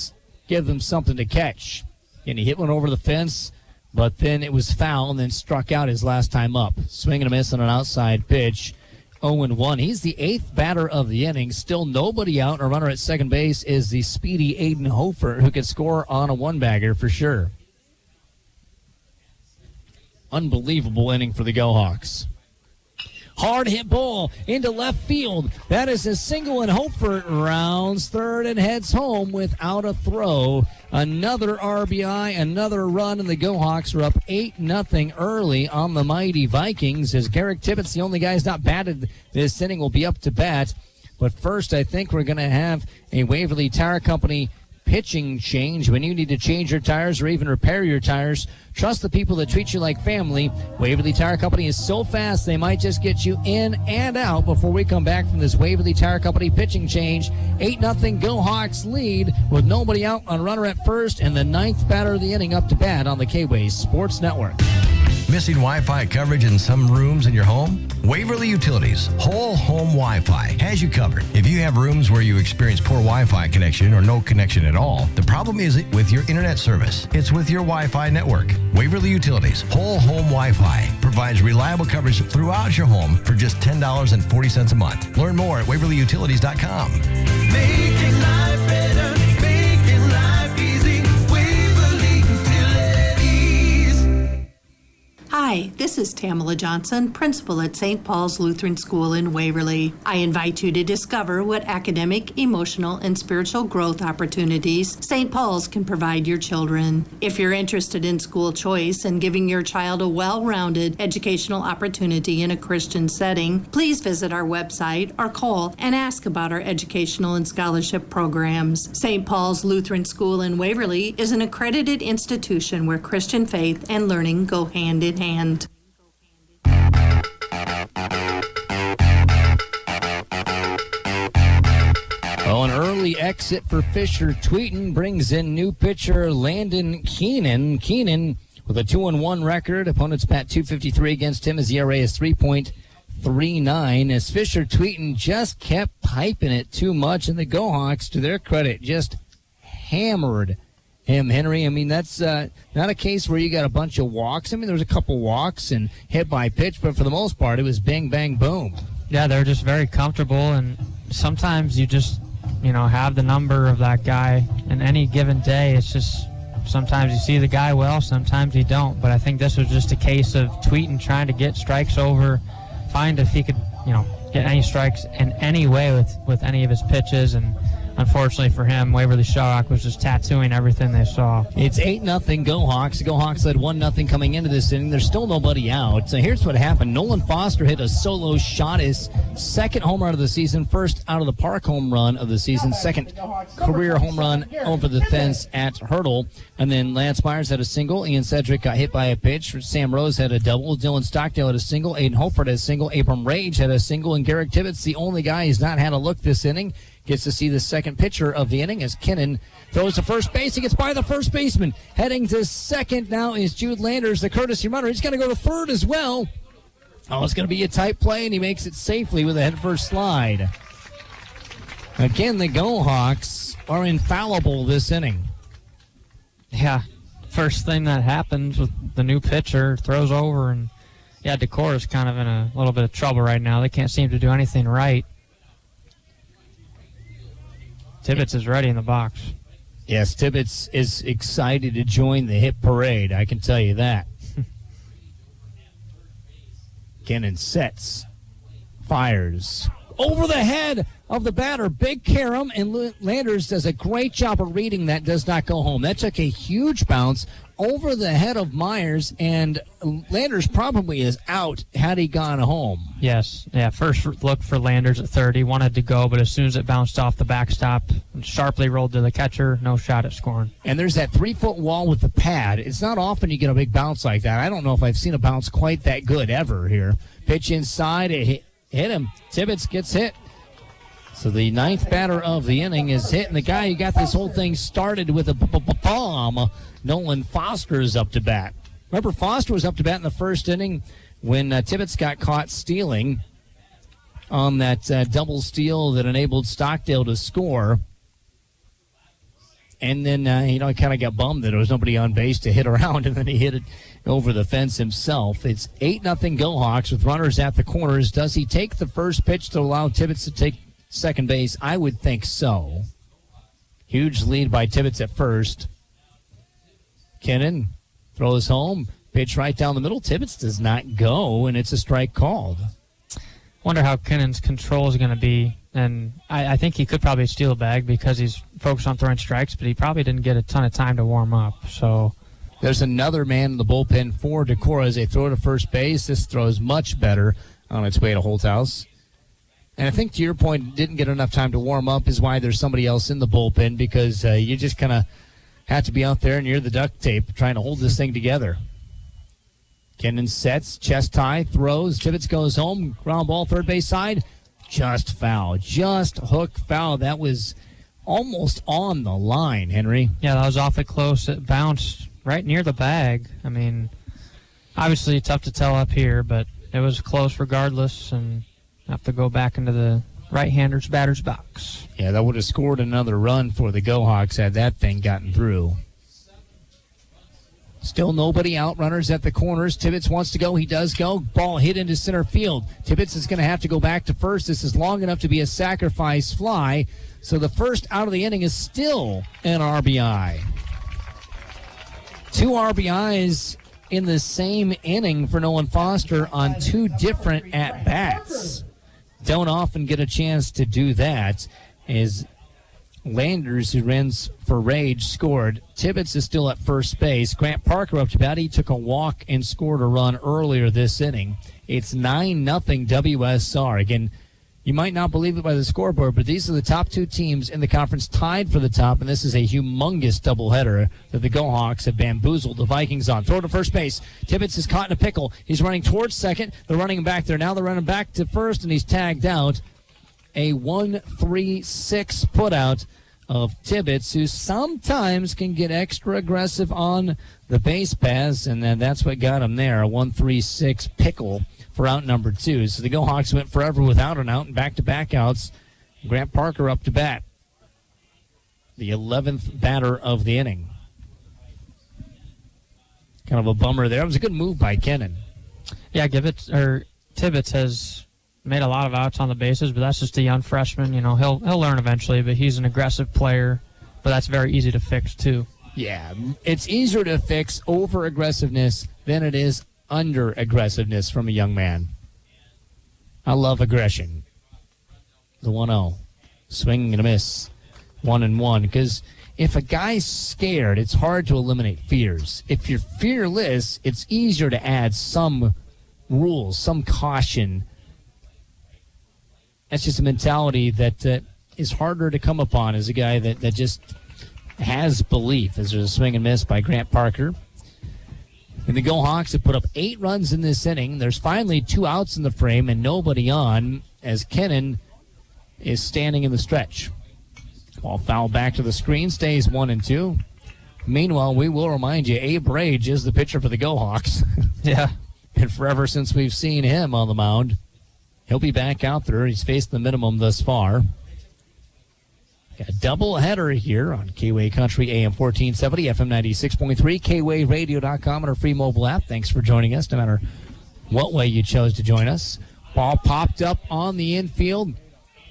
A: give them something to catch. And he hit one over the fence, but then it was foul and then struck out his last time up. Swing and a miss on an outside pitch. 0-1. He's the 8th batter of the inning. Still nobody out. A runner at second base is the speedy Aiden Hofer, who could score on a one-bagger for sure. Unbelievable inning for the Go Hawks. Hard hit ball into left field. That is a single, and Hofer rounds third and heads home without a throw. Another RBI, another run, and the Go Hawks are up 8-0 early on the mighty Vikings, as Garrick Tibbetts, the only guy who's not batted this inning, will be up to bat. But first, I think we're going to have a Waverly Tire Company pitching change. When you need to change your tires or even repair your tires, trust the people that treat you like family. Waverly Tire Company is so fast they might just get you in and out before we come back from this Waverly Tire Company pitching change. 8-0 Go Hawks lead with nobody out on runner at first, and the 9th batter of the inning up to bat on the K-Way Sports Network.
N: Missing Wi-Fi coverage in some rooms in your home? Waverly Utilities Whole Home Wi-Fi has you covered. If you have rooms where you experience poor Wi-Fi connection or no connection at all, the problem isn't with your internet service. It's with your Wi-Fi network. Waverly Utilities Whole Home Wi-Fi provides reliable coverage throughout your home for just $10.40 a month. Learn more at waverlyutilities.com.
K: Making life better, making life easy. Waverly Utilities.
T: Hi, this is Tamala Johnson, principal at St. Paul's Lutheran School in Waverly. I invite you to discover what academic, emotional, and spiritual growth opportunities St. Paul's can provide your children. If you're interested in school choice and giving your child a well-rounded educational opportunity in a Christian setting, please visit our website or call and ask about our educational and scholarship programs. St. Paul's Lutheran School in Waverly is an accredited institution where Christian faith and learning go hand in hand.
A: Well, an early exit for Fisher Tweeton brings in new pitcher Landon Keenan. Keenan with a 2-1 record. Opponents bat .253 against him. His ERA is 3.39. As Fisher Tweeton just kept piping it too much, and the Go-Hawks, to their credit, just hammered him, Henry. I mean, that's not a case where you got a bunch of walks. I mean, there was a couple walks and hit by pitch, but for the most part, it was bang, bang, boom.
P: Yeah, they're just very comfortable, and sometimes you just, have the number of that guy in any given day. It's just sometimes you see the guy well, sometimes you don't. But I think this was just a case of Tweeton trying to get strikes over, find if he could, get any strikes in any way with any of his pitches, and unfortunately for him, Waverly Shellrock was just tattooing everything they saw.
A: It's 8-0 Go-Hawks. The Go-Hawks led 1-0 coming into this inning. There's still nobody out. So here's what happened. Nolan Foster hit a solo shot, his second home run of the season, first out of the park home run of the season, second career home run over the fence at Hurdle. And then Lance Myers had a single. Ian Cedric got hit by a pitch. Sam Rose had a double. Dylan Stockdale had a single. Aiden Holford had a single. Abram Rage had a single. And Garrick Tibbetts, the only guy who's not had a look this inning, gets to see the second pitcher of the inning as Kinnan throws to first base. He gets by the first baseman. Heading to second now is Jude Landers, the courtesy runner. He's going to go to third as well. Oh, it's going to be a tight play, and he makes it safely with a head-first slide. Again, the Go-Hawks are infallible this inning.
P: Yeah, first thing that happens with the new pitcher, throws over, and Decorah is kind of in a little bit of trouble right now. They can't seem to do anything right. Tibbetts is ready in the box.
A: Yes, Tibbetts is excited to join the hit parade, I can tell you that. Kennan sets, fires, over the head of the batter. Big carom, and Landers does a great job of reading that, does not go home. That took a huge bounce over the head of Myers, and Landers probably is out had he gone home.
P: Yes. Yeah, first look for Landers at third. He wanted to go, but as soon as it bounced off the backstop, sharply rolled to the catcher, no shot at scoring.
A: And there's that 3-foot wall with the pad. It's not often you get a big bounce like that. I don't know if I've seen a bounce quite that good ever here. Pitch inside, it hit him. Tibbetts gets hit. So the ninth batter of the inning is hit, and the guy who got this whole thing started with a bomb, Nolan Foster, is up to bat. Remember, Foster was up to bat in the first inning when Tibbetts got caught stealing on that double steal that enabled Stockdale to score. And then, he kind of got bummed that there was nobody on base to hit around, and then he hit it over the fence himself. It's 8-0 Go-Hawks with runners at the corners. Does he take the first pitch to allow Tibbetts to take second base? I would think so. Huge lead by Tibbetts at first. Kennan throws home. Pitch right down the middle. Tibbetts does not go, and it's a strike called.
P: Wonder how Kennan's control is going to be. And I think he could probably steal a bag because he's focused on throwing strikes, but he probably didn't get a ton of time to warm up. So
A: there's another man in the bullpen for Decorah as they throw to first base. This throws much better on its way to Holthouse. And I think to your point, didn't get enough time to warm up is why there's somebody else in the bullpen, because you just kind of have to be out there near the duct tape trying to hold this thing together. Kennan sets, chest tie, throws. Tibbetts goes home. Ground ball, third base side. Just foul. Just hook foul. That was almost on the line, Henry.
P: Yeah, that was awfully close. It bounced right near the bag. I mean, obviously tough to tell up here, but it was close regardless, and have to go back into the right-hander's batter's box.
A: Yeah, that would have scored another run for the Go-Hawks had that thing gotten through. Still nobody out. Runners at the corners. Tibbetts wants to go. He does go. Ball hit into center field. Tibbetts is going to have to go back to first. This is long enough to be a sacrifice fly. So the first out of the inning is still an RBI. 2 RBIs in the same inning for Nolan Foster on 2 different at-bats. Don't often get a chance to do that. As Landers, who runs for Rage, scored. Tibbetts is still at first base. Grant Parker up to bat. He took a walk and scored a run earlier this inning. It's 9-0 WSR. Again, you might not believe it by the scoreboard, but these are the top 2 teams in the conference tied for the top, and this is a humongous doubleheader that the Go Hawks have bamboozled the Vikings on. Throw to first base. Tibbetts is caught in a pickle. He's running towards second. They're running him back there. Now they're running back to first, and he's tagged out. A 1-3-6 putout of Tibbetts, who sometimes can get extra aggressive on the base paths, and then that's what got him there, a 1-3-6 pickle for out number 2. So the Go Hawks went forever without an out and back-to-back outs. Grant Parker up to bat, the 11th batter of the inning. Kind of a bummer there. It was a good move by Kennan.
P: Yeah, Tibbetts has made a lot of outs on the bases, but that's just a young freshman. You know, he'll learn eventually, but he's an aggressive player, but that's very easy to fix too.
A: Yeah, it's easier to fix over-aggressiveness than it is under-aggressiveness from a young man. I love aggression. The 1-0. Swing and a miss. 1-1. Because if a guy's scared, it's hard to eliminate fears. If you're fearless, it's easier to add some rules, some caution. That's just a mentality that is harder to come upon as a guy that just has belief. As there's a swing and miss by Grant Parker. And the Go Hawks have put up 8 runs in this inning. There's finally 2 outs in the frame and nobody on as Kennan is standing in the stretch. Ball foul back to the screen, stays 1-2. Meanwhile, we will remind you, Abe Rage is the pitcher for the Go Hawks.
P: Yeah.
A: And forever since we've seen him on the mound. He'll be back out there. He's faced the minimum thus far. A double header here on K-Way Country AM 1470, FM 96.3, KWayRadio.com, and our free mobile app. Thanks for joining us, no matter what way you chose to join us. Ball popped up on the infield,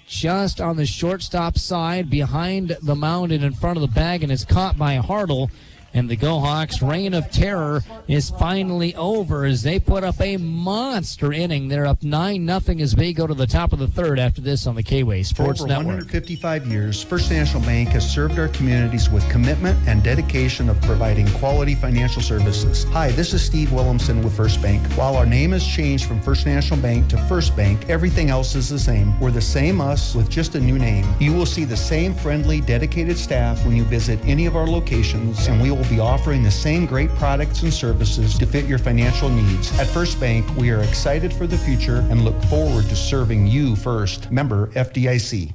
A: just on the shortstop side, behind the mound and in front of the bag, and it's caught by Hartle. And the Go Hawks' reign of terror is finally over as they put up a monster inning. They're up 9-0 as we go to the top of the third after this on the K-Way Sports
U: For over
A: Network.
U: 155 years, First National Bank has served our communities with commitment and dedication of providing quality financial services. Hi, this is Steve Williamson with First Bank. While our name has changed from First National Bank to First Bank, everything else is the same. We're the same us with just a new name. You will see the same friendly, dedicated staff when you visit any of our locations, and we will be offering the same great products and services to fit your financial needs. At First Bank, we are excited for the future and look forward to serving you first. Member FDIC.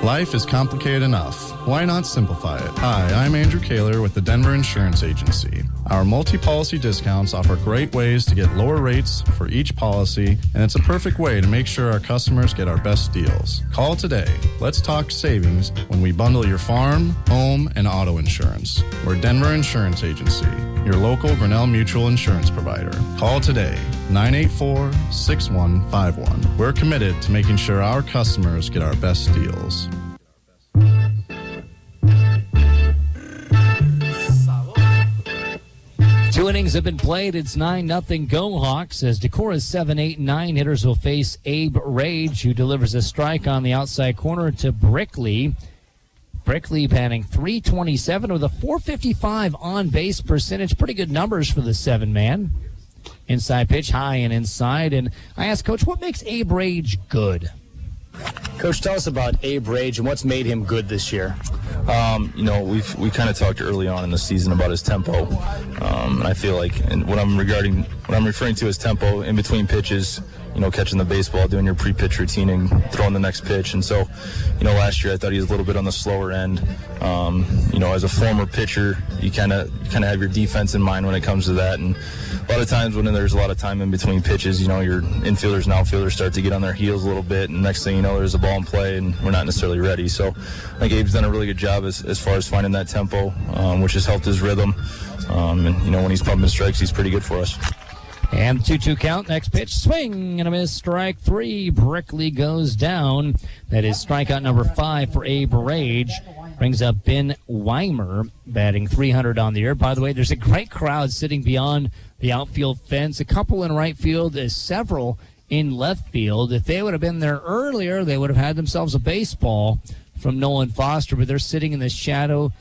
V: Life is complicated enough. Why not simplify it? Hi, I'm Andrew Kaler with the Denver Insurance Agency. Our multi-policy discounts offer great ways to get lower rates for each policy, and it's a perfect way to make sure our customers get our best deals. Call today. Let's talk savings when we bundle your farm, home, and auto insurance. We're Denver Insurance Agency, your local Grinnell Mutual Insurance provider. Call today, 984-6151. We're committed to making sure our customers get our best deals.
A: 2 innings have been played. It's 9-0 Go Hawks as Decorah's 7, 8, and 9 hitters will face Abe Rage, who delivers a strike on the outside corner to Brickley. Brickley batting .327 with a .455 on-base percentage. Pretty good numbers for the 7-man. Inside pitch, high and inside. And I asked Coach, what makes Abe Rage good?
R: Coach, tell us about Abe Rage and what's made him good this year.
I: We kind of talked early on in the season about his tempo, and I feel like, and what I'm referring to as tempo in between pitches. Catching the baseball, doing your pre-pitch routine, and throwing the next pitch. And so, last year I thought he was a little bit on the slower end. As a former pitcher, you kind of have your defense in mind when it comes to that. And a lot of times when there's a lot of time in between pitches, your infielders and outfielders start to get on their heels a little bit, and next thing you know, there's a ball in play, and we're not necessarily ready. So I think Abe's done a really good job as far as finding that tempo, which has helped his rhythm. And when he's pumping strikes, he's pretty good for us.
A: And 2-2 count. Next pitch, swing and a miss. Strike 3. Brickley goes down. That is strikeout number 5 for Abe Rage. Brings up Ben Weimer, batting 300 on the year. By the way, there's a great crowd sitting beyond the outfield fence. A couple in right field, several in left field. If they would have been there earlier, they would have had themselves a baseball from Nolan Foster, but they're sitting in the shadow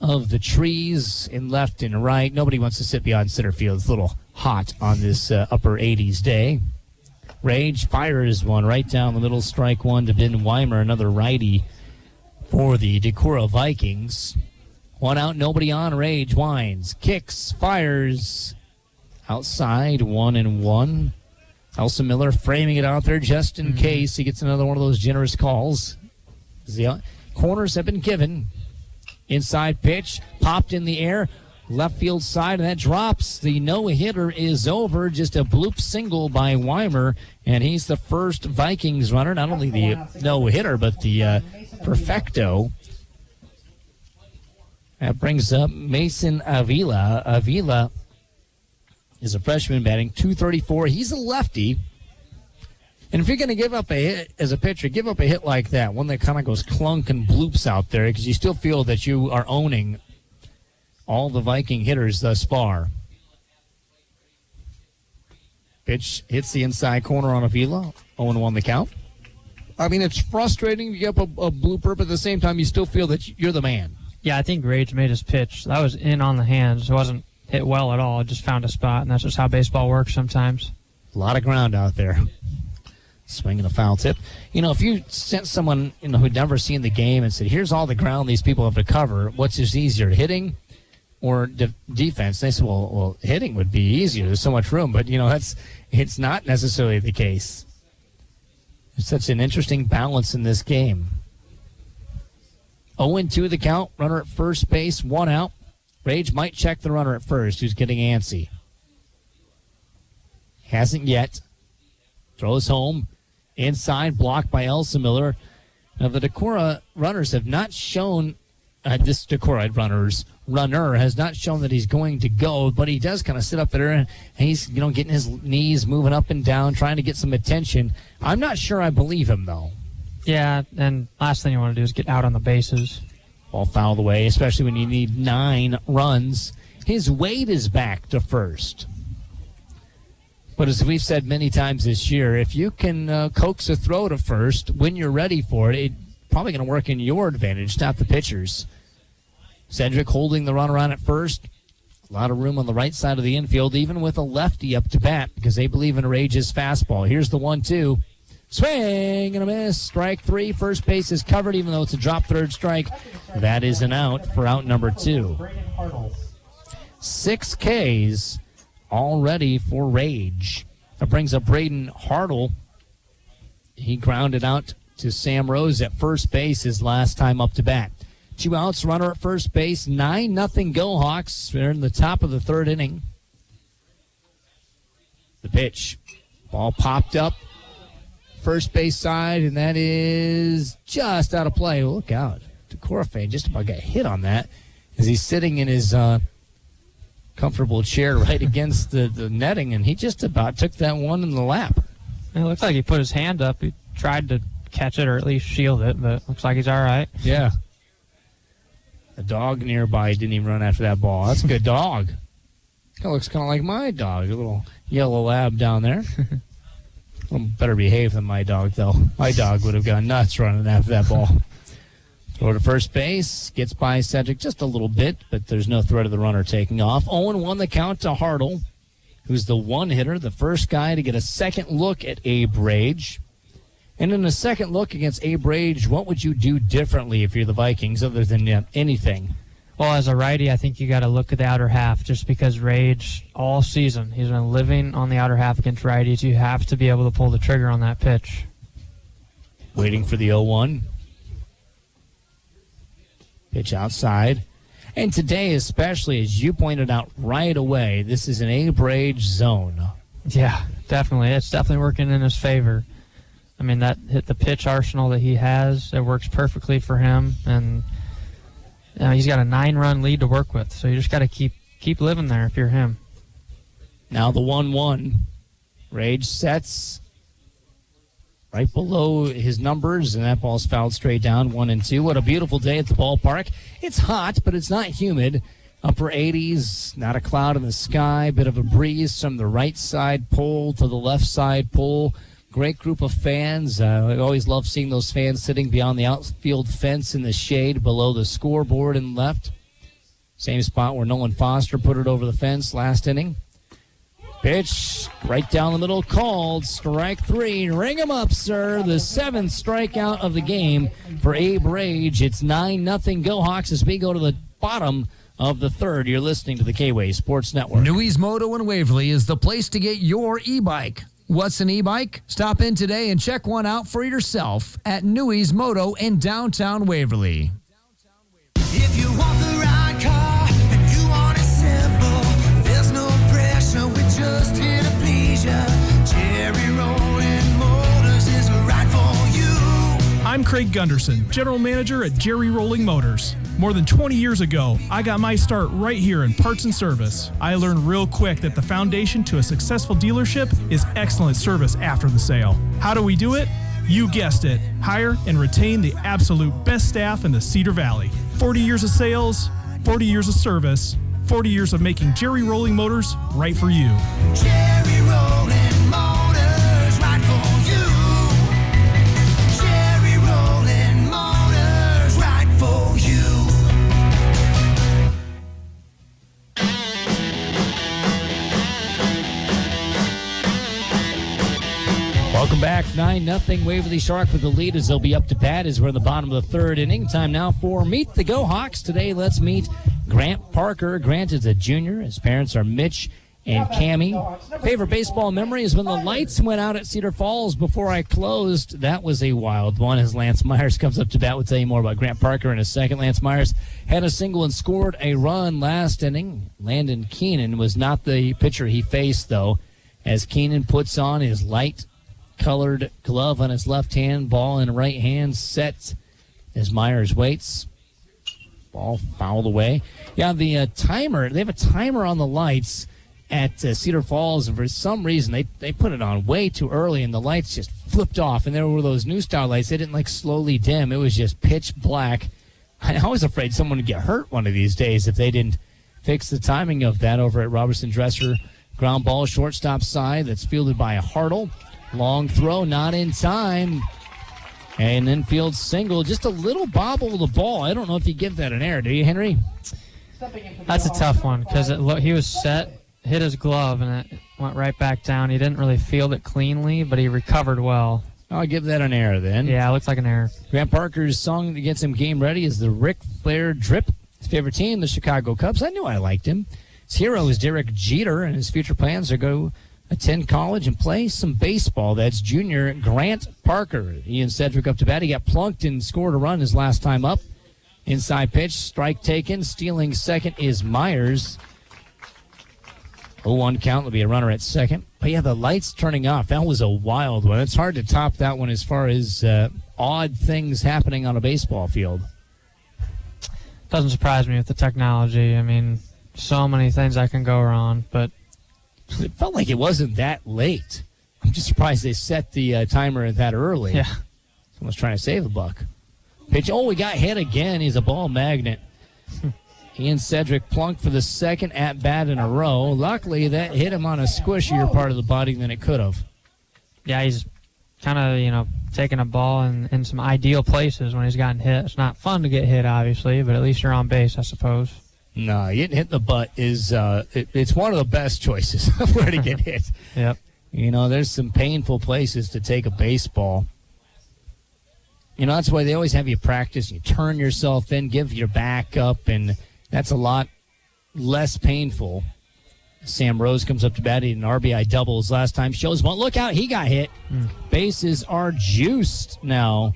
A: of the trees in left and right. Nobody wants to sit beyond center field. It's a little hot on this upper 80s day. Rage fires one right down the middle, strike one to Ben Weimer, another righty for the Decorah Vikings. One out, nobody on. Rage winds, kicks, fires outside, 1-1. Elsa Miller framing it out there just in case he gets another one of those generous calls. The corners have been given. Inside pitch, popped in the air, left field side, and that drops. The no-hitter is over. Just a bloop single by Weimer, and he's the first Vikings runner, not only the no-hitter, but the perfecto. That brings up Mason Avila. Avila is a freshman batting .234. He's a lefty. And if you're going to give up a hit as a pitcher, give up a hit like that, one that kind of goes clunk and bloops out there, because you still feel that you are owning all the Viking hitters thus far. Pitch hits the inside corner on Avila. 0-1 the count. I mean, it's frustrating to give up a blooper, but at the same time, you still feel that you're the man.
P: Yeah, I think Rage made his pitch. That was in on the hands. It wasn't hit well at all. It just found a spot, and that's just how baseball works sometimes.
A: A lot of ground out there. Swinging a foul tip. You know, if you sent someone who'd never seen the game and said, here's all the ground these people have to cover, what's just easier, hitting or defense? They said, well, hitting would be easier. There's so much room. But, it's not necessarily the case. There's such an interesting balance in this game. 0-2 the count. Runner at first base, one out. Rage might check the runner at first, who's getting antsy. Hasn't yet. Throws home. Inside, blocked by Elsa Miller. Now, the Decorah runners have not shown, this Decorah runner has not shown that he's going to go, but he does kind of sit up there and he's, getting his knees moving up and down, trying to get some attention. I'm not sure I believe him, though.
P: Yeah, and last thing you want to do is get out on the bases.
A: Ball fouled away, especially when you need 9 runs. His weight is back to first. But as we've said many times this year, if you can coax a throw to first when you're ready for it, it's probably going to work in your advantage, not the pitcher's. Cedric holding the runner on at first. A lot of room on the right side of the infield, even with a lefty up to bat, because they believe in Rage's fastball. Here's the 1-2. Swing and a miss. Strike 3. First base is covered, even though it's a drop third strike. That is an out for out number 2. 6 Ks already for Rage. That brings up Braden Hartle. He grounded out to Sam Rose at first base his last time up to bat. 2 outs, runner at first base. 9-0 Go Hawks. They're in the top of the third inning. The pitch. Ball popped up. First base side, and that is just out of play. Look out. Decorah fan just about got hit on that as he's sitting in his comfortable chair right against the netting, and he just about took that one in the lap.
P: It looks like he put his hand up. He tried to catch it or at least shield it, but looks like he's all right.
A: Yeah. A dog nearby didn't even run after that ball. That's a good dog. Looks kind of like my dog, a little yellow lab down there. A little better behaved than my dog, though. My dog would have gone nuts running after that ball. Throw to first base. Gets by Cedric just a little bit, but there's no threat of the runner taking off. 0-1 the count to Hartle, who's the one hitter, the first guy to get a second look at Abe Rage. And in a second look against Abe Rage, what would you do differently if you're the Vikings other than anything?
P: Well, as a righty, I think you got to look at the outer half just because Rage all season, he's been living on the outer half against righties. You have to be able to pull the trigger on that pitch.
A: Waiting for the 0-1. Pitch outside. And today, especially, as you pointed out right away, this is an Abe Rage zone.
P: Yeah, definitely. It's definitely working in his favor. I mean, that hit the pitch arsenal that he has, it works perfectly for him. And he's got a 9-run lead to work with, so you just got to keep living there if you're him.
A: Now the 1-1. Rage sets. right below his numbers, and that ball's fouled straight down, 1-2. What a beautiful day at the ballpark. It's hot, but it's not humid. Upper 80s, not a cloud in the sky, bit of a breeze from the right side pole to the left side pole. Great group of fans. I always love seeing those fans sitting beyond the outfield fence in the shade below the scoreboard and left. Same spot where Nolan Foster put it over the fence last inning. Pitch right down the middle, called strike 3. Ring him up, sir. The 7th strikeout of the game for Abe Rage. It's 9-0 Go Hawks as we go to the bottom of the 3rd. You're listening to the K-Way Sports Network.
O: Newey's Moto in Waverly is the place to get your e-bike. What's an e-bike? Stop in today and check one out for yourself at Newey's Moto in downtown Waverly.
K: If you want the right car and you want it simple, there's no pressure, we just here to please ya. Jerry Rolling Motors is right for you.
D: I'm Craig Gunderson, General Manager at Jerry Rolling Motors. More than 20 years ago, I got my start right here in parts and service. I learned real quick that the foundation to a successful dealership is excellent service after the sale. How do we do it? You guessed it. Hire and retain the absolute best staff in the Cedar Valley. 40 years of sales, 40 years of service, 40 years of making Jerry Rolling Motors right for you.
K: Jerry Rolling Motors, right for you. Jerry Rolling Motors, right for you.
A: Welcome back. 9-0 Waverly Shark with the lead as they'll be up to bat as we're in the bottom of the 3rd inning. Time now for Meet the Go Hawks. Today, let's meet Grant Parker. Grant is a junior. His parents are Mitch and Cammie. Favorite baseball memory is when the lights went out at Cedar Falls before I closed. That was a wild one as Lance Myers comes up to bat. We'll tell you more about Grant Parker in a second. Lance Myers had a single and scored a run last inning. Landon Keenan was not the pitcher he faced, though, as Keenan puts on his light-colored glove on his left hand, ball in right hand, set as Myers waits. Ball fouled away. Yeah, the timer, they have a timer on the lights at Cedar Falls, and for some reason they put it on way too early, and the lights just flipped off, and there were those new style lights. They didn't slowly dim. It was just pitch black. I was afraid someone would get hurt one of these days if they didn't fix the timing of that over at Robertson Dresser. Ground ball, shortstop side, that's fielded by Hartle. Long throw, not in time. And infield single, just a little bobble of the ball. I don't know if you give that an error, do you, Henry?
P: That's a tough one because he was set, hit his glove, and it went right back down. He didn't really field it cleanly, but he recovered well.
A: I'll give that an error then.
P: Yeah, it looks like an error.
A: Grant Parker's song that gets him game ready is the Ric Flair Drip. His favorite team, the Chicago Cubs. I knew I liked him. His hero is Derek Jeter, and his future plans are go attend college and play some baseball. That's junior Grant Parker. Ian Cedric up to bat. He got plunked and scored a run his last time up. Inside pitch, strike taken. Stealing second is Myers. 0-1 count. There'll be a runner at second. But yeah, the lights turning off. That was a wild one. It's hard to top that one as far as odd things happening on a baseball field.
P: Doesn't surprise me with the technology. I mean, so many things that can go wrong, but
A: it felt like it wasn't that late. I'm just surprised they set the timer that early.
P: Yeah.
A: Someone's trying to save a buck. Pitch. Oh, he got hit again. He's a ball magnet. Ian Cedric plunked for the second at-bat in a row. Luckily, that hit him on a squishier part of the body than it could have.
P: Yeah, he's kind of, taking a ball in some ideal places when he's gotten hit. It's not fun to get hit, obviously, but at least you're on base, I suppose.
A: No, getting hit in the butt is it's one of the best choices of where to get hit.
P: Yep.
A: There's some painful places to take a baseball. That's why they always have you practice. You turn yourself in, give your back up, and that's a lot less painful. Sam Rose comes up to bat. He had an RBI double his last time. Shows one. Look out, he got hit. Bases are juiced now.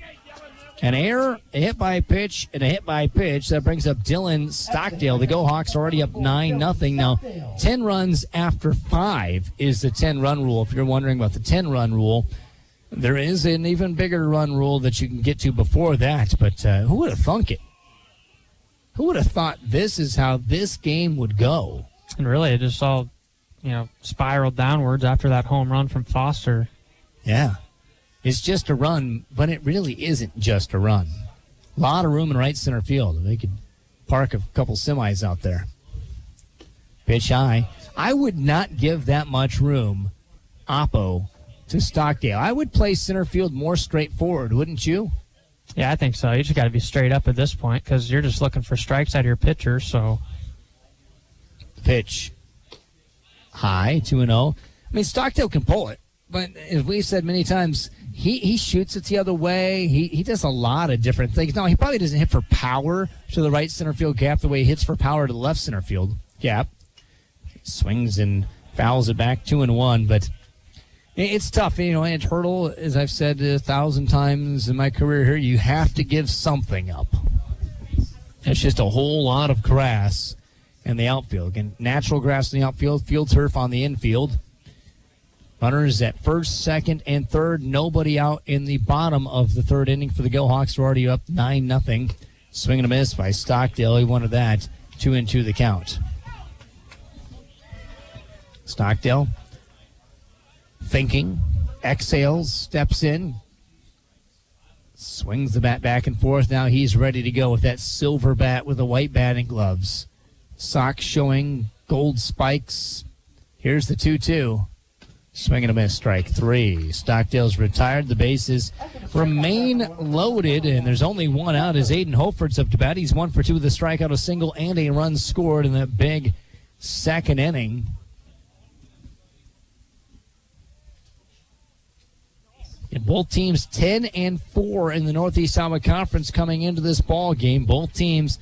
A: An error, a hit by pitch, and a hit by pitch. That brings up Dylan Stockdale. The Go Hawks already up 9-0. Now, 10 runs after 5 is the 10-run rule. If you're wondering about the 10-run rule, there is an even bigger run rule that you can get to before that. But who would have thunk it? Who would have thought this is how this game would go?
P: And really, it just all, spiraled downwards after that home run from Foster.
A: Yeah. It's just a run, but it really isn't just a run. A lot of room in right center field. They could park a couple semis out there. Pitch high. I would not give that much room, Oppo, to Stockdale. I would play center field more straightforward, wouldn't you?
P: Yeah, I think so. You just got to be straight up at this point because you're just looking for strikes out of your pitcher. So,
A: pitch high, 2-0. I mean, Stockdale can pull it, but as we've said many times, he shoots it the other way. He does a lot of different things. No, he probably doesn't hit for power to the right center field gap the way he hits for power to the left center field gap. Swings and fouls it back, 2-1, but it's tough, and Hurdle, as I've said 1,000 times in my career here, you have to give something up. It's just a whole lot of grass in the outfield. Again, natural grass in the outfield, field turf on the infield. Runners at first, second, and third. Nobody out in the bottom of the third inning for the Go Hawks. They're already up 9-0. Swing and a miss by Stockdale. He wanted that. 2-2 the count. Stockdale thinking, exhales, steps in, swings the bat back and forth. Now he's ready to go with that silver bat with the white batting gloves. Socks showing gold spikes. Here's the 2-2. Swing and a miss, strike 3. Stockdale's retired. The bases remain loaded, and there's only one out as Aiden Hofert's up to bat. He's 1 for 2 with a strikeout, a single, and a run scored in that big second inning. And both teams 10-4 in the Northeast Iowa Conference coming into this ball game. Both teams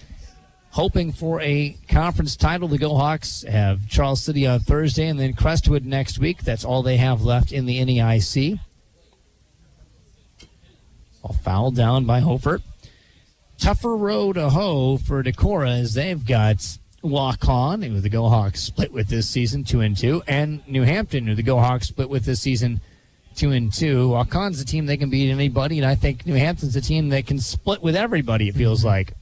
A: hoping for a conference title. The Go Hawks have Charles City on Thursday and then Crestwood next week. That's all they have left in the NEIC. All fouled down by Hofert. Tougher row to hoe for Decorah as they've got Waukon, who the Go Hawks split with this season 2-2, and New Hampton, who the Go Hawks split with this season 2-2. Waukon's a team that can beat anybody, and I think New Hampton's a team that can split with everybody, it feels like.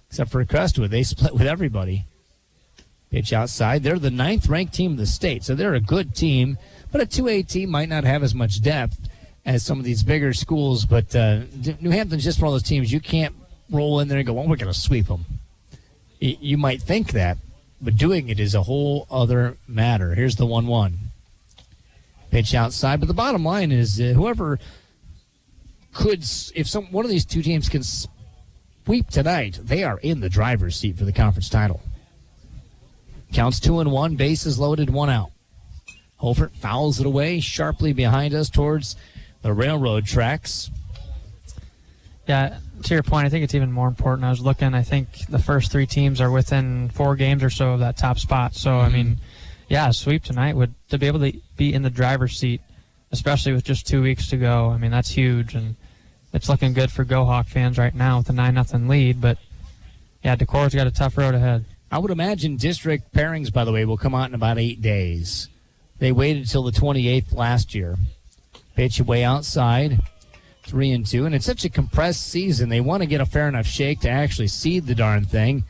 A: Except for Crestwood. They split with everybody. Pitch outside. They're the 9th-ranked team in the state, so they're a good team. But a 2A team might not have as much depth as some of these bigger schools. But New Hampton's just one of those teams you can't roll in there and go, well, we're going to sweep them. You might think that, but doing it is a whole other matter. Here's the 1-1. Pitch outside. But the bottom line is whoever could, if one of these two teams can sweep tonight, they are in the driver's seat for the conference title. Counts 2-1, bases loaded, 1 out. Hofert fouls it away sharply behind us towards the railroad tracks.
P: Yeah, to your point, I think it's even more important. I was looking, I think the first 3 teams are within 4 games or so of that top spot. So, I mean, yeah, a sweep tonight would to be able to be in the driver's seat, especially with just 2 weeks to go. I mean, that's huge, and it's looking good for Go Hawk fans right now with a 9-0 lead. But, yeah, Decorah's got a tough road ahead.
A: I would imagine district pairings, by the way, will come out in about 8 days. They waited until the 28th last year. Pitch away outside, 3-2. And it's such a compressed season, they want to get a fair enough shake to actually seed the darn thing.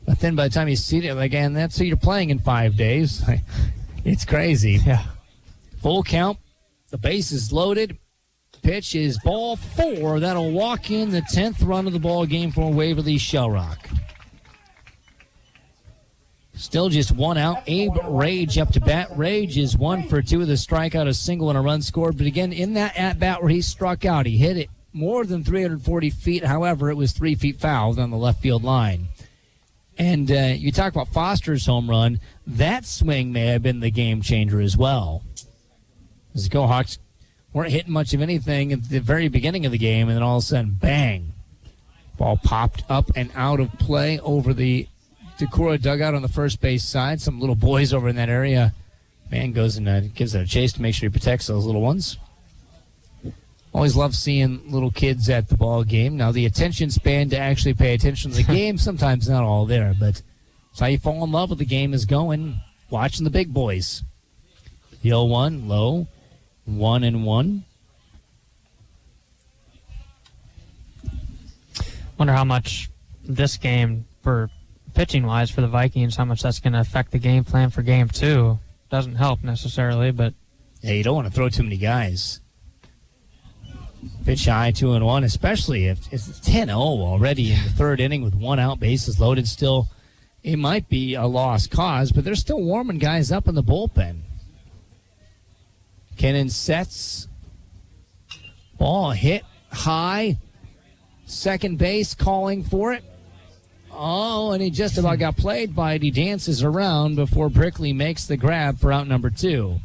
A: But then by the time you seed it, again, that's who you're playing in 5 days. It's crazy.
P: Yeah.
A: Full count. The base is loaded. Pitch is ball 4. That'll walk in the 10th run of the ball game for Waverly Shell Rock. Still just 1 out. Abe Rage up to bat. Rage is 1 for 2 with a strikeout, a single, and a run scored. But again, in that at-bat where he struck out, he hit it more than 340 feet. However, it was 3 feet fouled on the left field line. And you talk about Foster's home run. That swing may have been the game changer as well. The Go Hawks weren't hitting much of anything at the very beginning of the game, and then all of a sudden, bang. Ball popped up and out of play over the Decorah dugout on the first base side. Some little boys over in that area. Man goes and gives it a chase to make sure he protects those little ones. Always love seeing little kids at the ball game. Now, the attention span to actually pay attention to the game, sometimes not all there, but it's how you fall in love with the game is going, watching the big boys. The 0-1, low, 1-1.
P: Wonder how much this game, for pitching-wise for the Vikings, how much that's going to affect the game plan for Game 2. Doesn't help necessarily, but...
A: Yeah, you don't want to throw too many guys. Pitch high, 2-1, especially if it's 10-0 already in the third inning with one out, bases loaded still. It might be a lost cause, but they're still warming guys up in the bullpen. Kennan sets. Ball hit high. Second base calling for it. Oh, and he just about got played by it. He dances around before Brickley makes the grab for out number 2.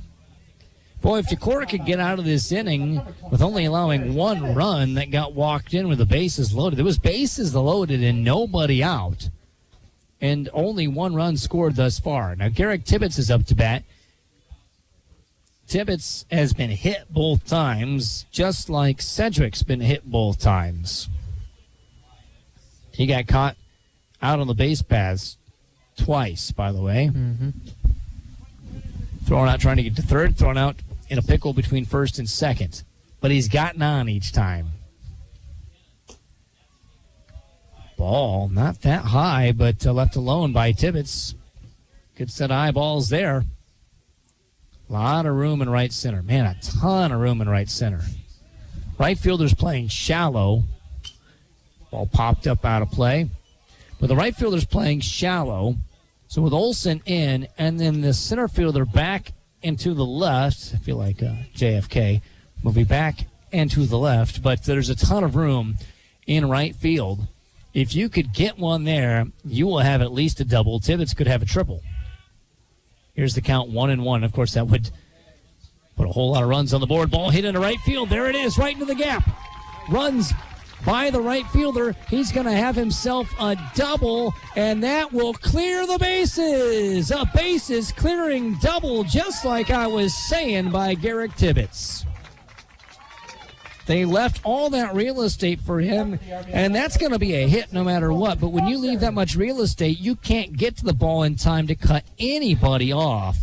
A: Boy, if Decorah could get out of this inning with only allowing one run that got walked in with the bases loaded. There was bases loaded and nobody out. And only one run scored thus far. Now, Garrick Tibbetts is up to bat. Tibbetts has been hit both times, just like Cedric's been hit both times. He got caught out on the base paths twice, by the way.
P: Mm-hmm.
A: Thrown out trying to get to third, thrown out in a pickle between first and second. But he's gotten on each time. Ball not that high, but left alone by Tibbetts. Good set of eyeballs there. A lot of room in right center. Man, a ton of room in right center. Right fielder's playing shallow. Ball popped up out of play. But the right fielder's playing shallow. So with Olsen in, and then the center fielder back and to the left. I feel like JFK. Moving back and to the left. But there's a ton of room in right field. If you could get one there, you will have at least a double. Tibbetts could have a triple. Here's the count, 1-1. Of course, that would put a whole lot of runs on the board. Ball hit into right field. There it is, right into the gap. Runs by the right fielder. He's going to have himself a double, and that will clear the bases. A bases clearing double, just like I was saying, by Garrick Tibbetts. They left all that real estate for him, and that's going to be a hit no matter what. But when you leave that much real estate, you can't get to the ball in time to cut anybody off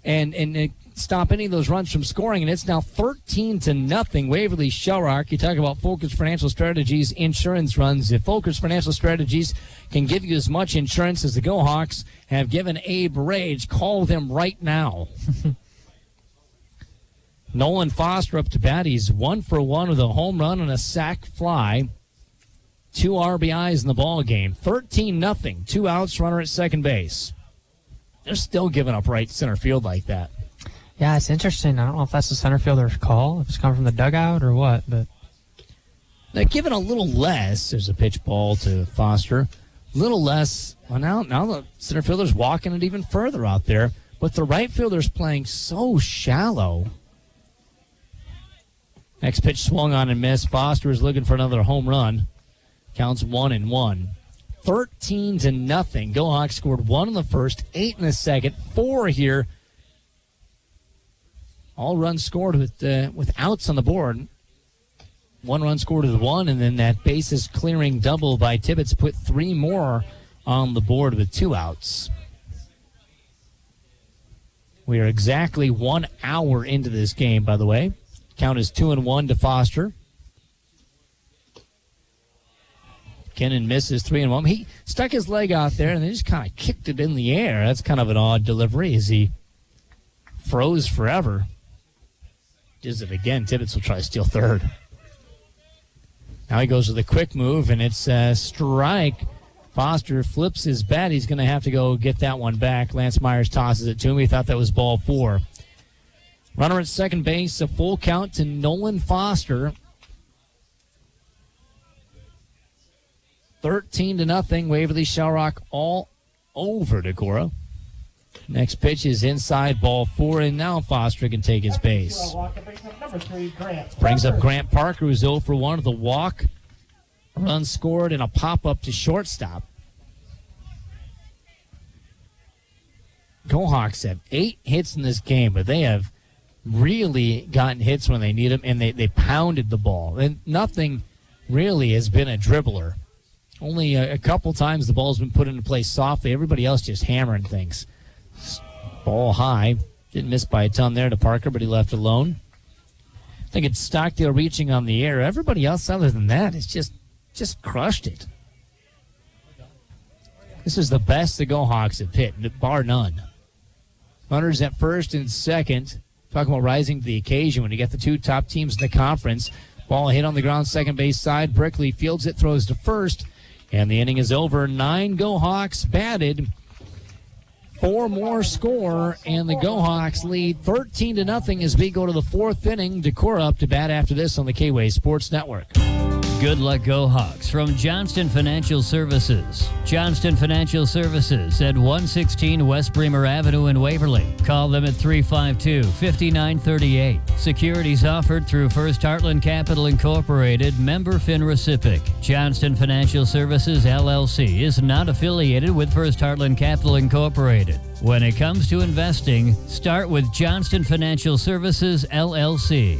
A: and stop any of those runs from scoring. And it's now 13-0 Waverly Shellrock. You talk about Focus Financial Strategies insurance runs. If Focus Financial Strategies can give you as much insurance as the Go Hawks have given Abe Rage, call them right now. Nolan Foster up to bat. He's 1 for 1 with a home run and a sac fly. 2 RBIs in the ball game. 13-0. 2 outs, runner at second base. They're still giving up right center field like that.
P: Yeah, it's interesting. I don't know if that's the center fielder's call, if it's coming from the dugout or what, but
A: they're giving a little less. There's a pitch ball to Foster. A little less. Well, now the center fielder's walking it even further out there, but the right fielder's playing so shallow. Next pitch swung on and missed. Foster is looking for another home run. Counts 1-1. 13-0. Go Hawks scored 1 in the first, 8 in the second, 4 here. All runs scored with outs on the board. 1 run scored with 1, and then that bases clearing double by Tibbetts put 3 more on the board with 2 outs. We are exactly 1 hour into this game, by the way. Count is 2-1 to Foster. Kennan misses 3-1. He stuck his leg out there and then just kind of kicked it in the air. That's kind of an odd delivery as he froze forever. Does it again. Tibbetts will try to steal third. Now he goes with a quick move, and it's a strike. Foster flips his bat. He's going to have to go get that one back. Lance Myers tosses it to him. He thought that was ball 4. Runner at second base, a full count to Nolan Foster. 13-0, Waverly Shellrock all over Decorah. Next pitch is inside, ball 4, and now Foster can take his base. Brings up Grant Parker, who's 0 for 1 with a walk. A run scored and a pop-up to shortstop. Go Hawks have 8 hits in this game, but they have really gotten hits when they need them, and they pounded the ball. And nothing really has been a dribbler. Only a couple times the ball's been put into play softly. Everybody else just hammering things. Ball high. Didn't miss by a ton there to Parker, but he left alone. I think it's Stockdale reaching on the air. Everybody else other than that has just crushed it. This is the best the Go Hawks have hit, bar none. Runners at first and second. Talking about rising to the occasion when you get the 2 top teams in the conference. Ball hit on the ground, second base side. Brickley fields it, throws to first, and the inning is over. 9 Go Hawks batted. 4 more score, and the Go Hawks lead 13-0 as we go to the 4th inning. Decorah up to bat after this on the K-Way Sports Network.
E: Good luck, Go Hawks, from Johnston Financial Services. Johnston Financial Services at 116 West Bremer Avenue in Waverly. Call them at 352-5938. Securities offered through First Heartland Capital Incorporated, member FINRA SIPC. Johnston Financial Services, LLC, is not affiliated with First Heartland Capital Incorporated. When it comes to investing, start with Johnston Financial Services, LLC.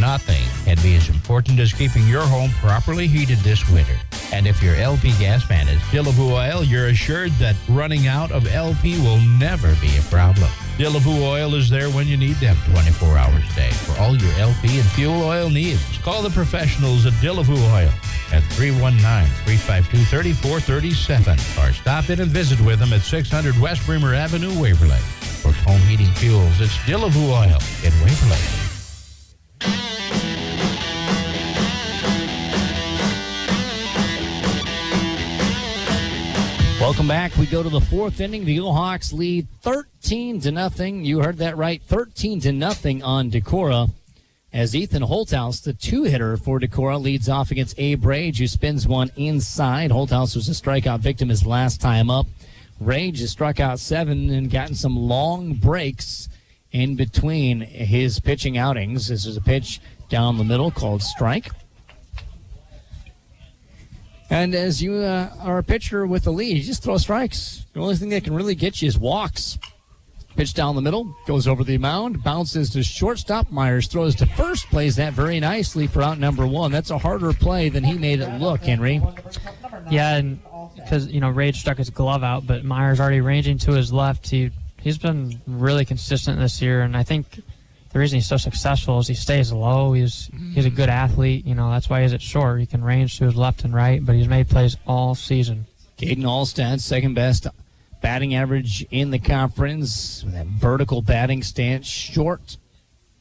F: Nothing can be as important as keeping your home properly heated this winter. And if your LP gas man is Delavu Oil, you're assured that running out of LP will never be a problem. Delavu Oil is there when you need them 24 hours a day for all your LP and fuel oil needs. Call the professionals at Delavu Oil at 319-352-3437 or stop in and visit with them at 600 West Bremer Avenue, Waverly. For home heating fuels, it's Delavu Oil in Waverly.
A: Welcome back. We go to the 4th inning. The Go Hawks lead 13-0. You heard that right, 13-0 on Decorah. As Ethan Holthouse, the 2-hitter for Decorah, leads off against Abe Rage, who spins one inside. Holthouse was a strikeout victim his last time up. Rage has struck out 7 and gotten some long breaks in between his pitching outings. This is a pitch down the middle called strike. And as you are a pitcher with the lead, you just throw strikes. The only thing that can really get you is walks. Pitch down the middle, goes over the mound, bounces to shortstop. Myers throws to first, plays that very nicely for out number 1. That's a harder play than he made it look, Henry.
P: Yeah, and because, Rage stuck his glove out, but Myers already ranging to his left. He's been really consistent this year, and I think the reason he's so successful is he stays low. He's a good athlete. That's why he's at short. He can range to his left and right, but he's made plays all season.
A: Caden Allstad, second best batting average in the conference. That vertical batting stance, short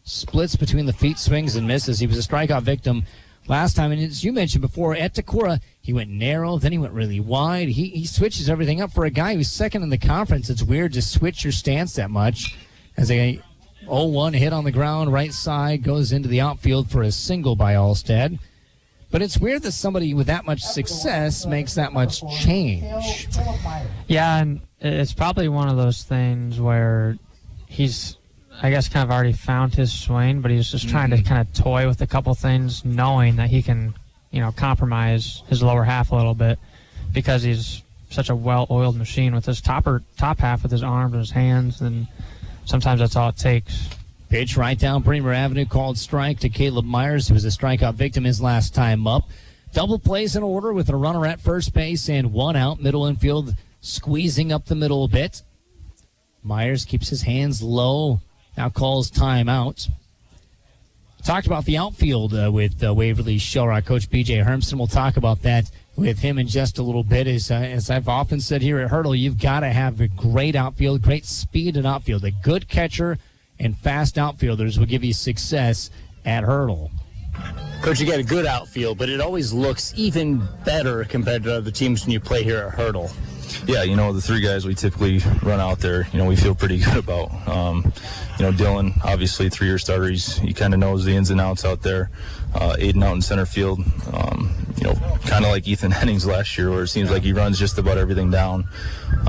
A: splits between the feet, swings and misses. He was a strikeout victim last time, and as you mentioned before, at Decorah, he went narrow, then he went really wide. He switches everything up for a guy who's second in the conference. It's weird to switch your stance that much. As a 0-1 hit on the ground, right side, goes into the outfield for a single by Allstad. But it's weird that somebody with that much success makes that much change.
P: Yeah, and it's probably one of those things where he's, I guess, kind of already found his swing, but he's just trying to kind of toy with a couple things, knowing that he can, compromise his lower half a little bit because he's such a well-oiled machine with his top half with his arms and his hands, and sometimes that's all it takes.
A: Pitch right down Bremer Avenue, called strike to Caleb Myers, who was a strikeout victim his last time up. Double plays in order with a runner at first base and 1 out. Middle infield squeezing up the middle a bit. Myers keeps his hands low, now calls timeout. Talked about the outfield with Waverly Shellrock. Coach B.J. Hermson will talk about that with him in just a little bit. As I've often said here at Hurdle, you've got to have a great outfield, great speed in outfield. A good catcher and fast outfielders will give you success at Hurdle.
R: Coach, you got a good outfield, but it always looks even better compared to other teams when you play here at Hurdle.
I: Yeah, the 3 guys we typically run out there, we feel pretty good about. Dylan, obviously 3-year starter, he kind of knows the ins and outs out there. Aiden out in center field, kind of like Ethan Hennings last year, where it seems like he runs just about everything down.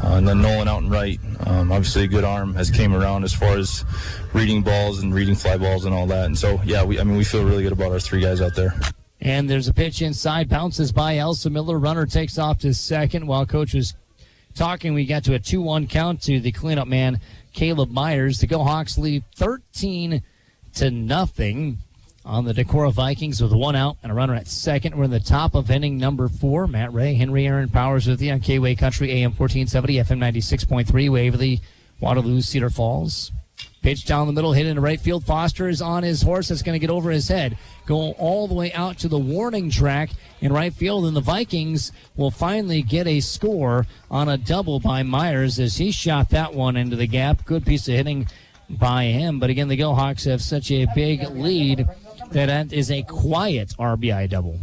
I: And then Nolan out in right, obviously a good arm, has came around as far as reading balls and reading fly balls and all that. And so, yeah, we feel really good about our 3 guys out there.
A: And there's a pitch inside, bounces by Elsa Miller. Runner takes off to second. While Coach was talking, we got to a 2-1 count to the cleanup man, Caleb Myers. The Go Hawks lead 13-0 on the Decorah Vikings with 1 out and a runner at second. We're in the top of inning number 4. Matt Ray, Henry Aaron Powers with you on K-Way Country, AM 1470, FM 96.3, Waverly, Waterloo, Cedar Falls. Pitch down the middle, hit into right field. Foster is on his horse. That's going to get over his head. Go all the way out to the warning track in right field, and the Vikings will finally get a score on a double by Myers as he shot that one into the gap. Good piece of hitting by him. But again, the Go Hawks have such a big lead That is a quiet RBI double.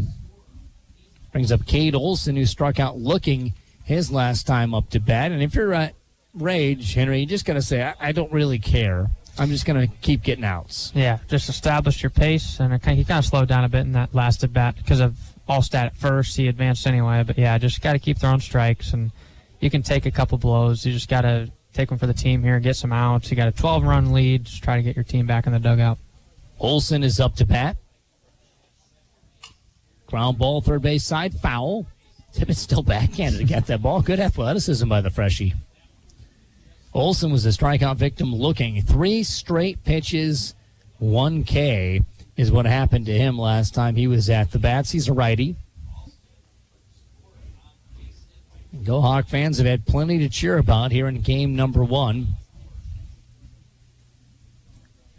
A: Brings up Cade Olson, who struck out looking his last time up to bat. And if you're Rage, Henry, you just got to say, I don't really care. I'm just going to keep getting outs.
P: Yeah, just establish your pace, and he kind of slowed down a bit in that last at bat because of Allstat at first. He advanced anyway, but yeah, just got to keep throwing strikes, and you can take a couple blows. You just got to take them for the team here and get some outs. You got a 12-run lead. Just try to get your team back in the dugout.
A: Olson is up to bat. Ground ball, third base side, foul. Tippett's still backhanded to get that ball. Good athleticism by the freshie. Olson was a strikeout victim looking. 3 straight pitches, 1 K is what happened to him last time he was at the bats. He's a righty. Go Hawk fans have had plenty to cheer about here in game number 1.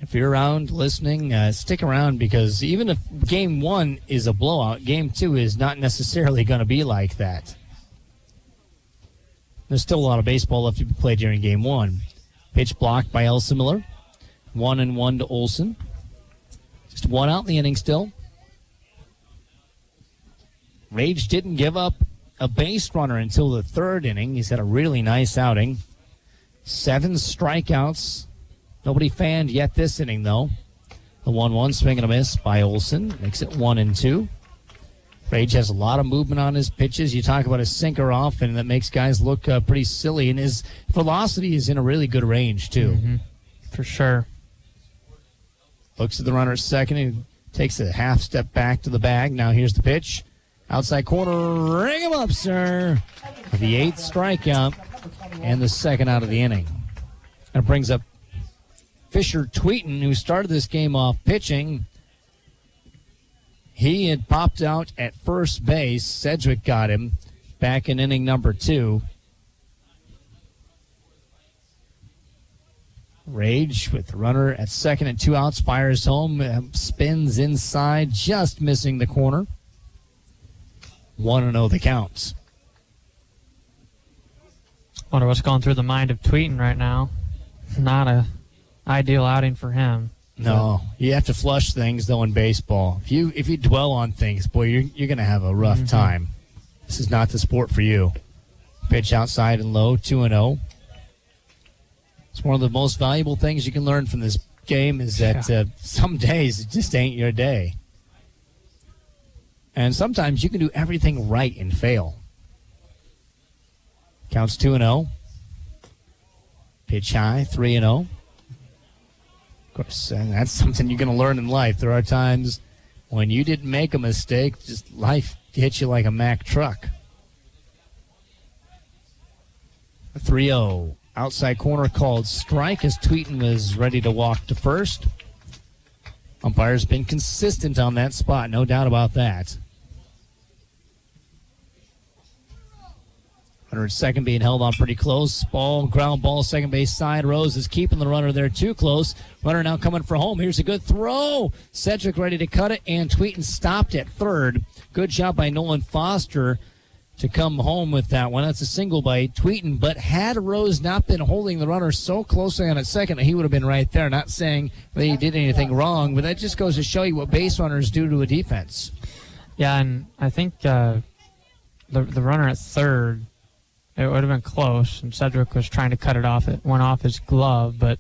A: If you're around listening, stick around, because even if game 1 is a blowout, game 2 is not necessarily going to be like that. There's still a lot of baseball left to be played during game 1. Pitch blocked by Elsa Miller. 1-1 to Olson. Just 1 out in the inning still. Rage didn't give up a base runner until the 3rd inning. He's had a really nice outing. 7 strikeouts. Nobody fanned yet this inning, though. The 1-1 swing and a miss by Olson makes it 1-2. Rage has a lot of movement on his pitches. You talk about a sinker off, and that makes guys look pretty silly. And his velocity is in a really good range, too.
P: Mm-hmm. For sure.
A: Looks at the runner at second and takes a half step back to the bag. Now here's the pitch. Outside corner, ring him up, sir. The 8th strikeout and the 2nd out of the inning. That brings up Fisher Tweeten, who started this game off pitching. He had popped out at first base. Sedgwick got him back in inning number 2. Rage with the runner at second and 2 outs, fires home, spins inside, just missing the corner. 1-0 the count.
P: Wonder what's going through the mind of Tweeten right now. Not a ideal outing for him.
A: No, you have to flush things, though, in baseball. If you dwell on things, boy, you're going to have a rough time. This is not the sport for you. Pitch outside and low, 2-0. It's one of the most valuable things you can learn from this game is that some days it just ain't your day. And sometimes you can do everything right and fail. Counts 2-0. Pitch high, 3-0. Of course, and that's something you're going to learn in life. There are times when you didn't make a mistake, just life hits you like a Mack truck. 3-0. Outside corner called strike as Tweeten was ready to walk to first. Umpire's been consistent on that spot, no doubt about that. Runner at second being held on pretty close. Ground ball, second base side. Rose is keeping the runner there too close. Runner now coming for home. Here's a good throw. Sedgwick ready to cut it, and Tweeten stopped at third. Good job by Nolan Foster to come home with that one. That's a single by Tweeten, but had Rose not been holding the runner so closely on at second, he would have been right there. Not saying that he did anything wrong, but that just goes to show you what base runners do to a defense.
P: Yeah, and I think the runner at third, it would have been close, and Sedgwick was trying to cut it off. It went off his glove, but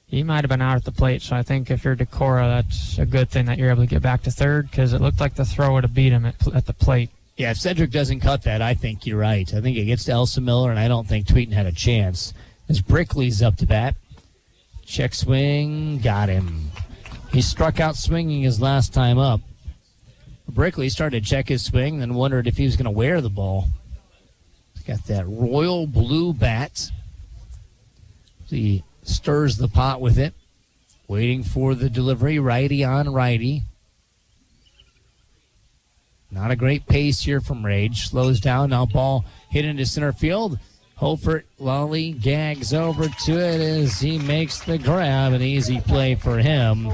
P: he might have been out at the plate. So I think if you're Decorah, that's a good thing that you're able to get back to third, because it looked like the throw would have beat him at the plate.
A: Yeah, if Sedgwick doesn't cut that, I think you're right. I think it gets to Elsa Miller, and I don't think Tweeten had a chance. As Brickley's up to bat. Check swing, got him. He struck out swinging his last time up. Brickley started to check his swing, then wondered if he was going to wear the ball. He's got that royal blue bat. He stirs the pot with it. Waiting for the delivery, righty on righty. Not a great pace here from Rage. Slows down. Now ball hit into center field. Hofert lollygags over to it as he makes the grab. An easy play for him.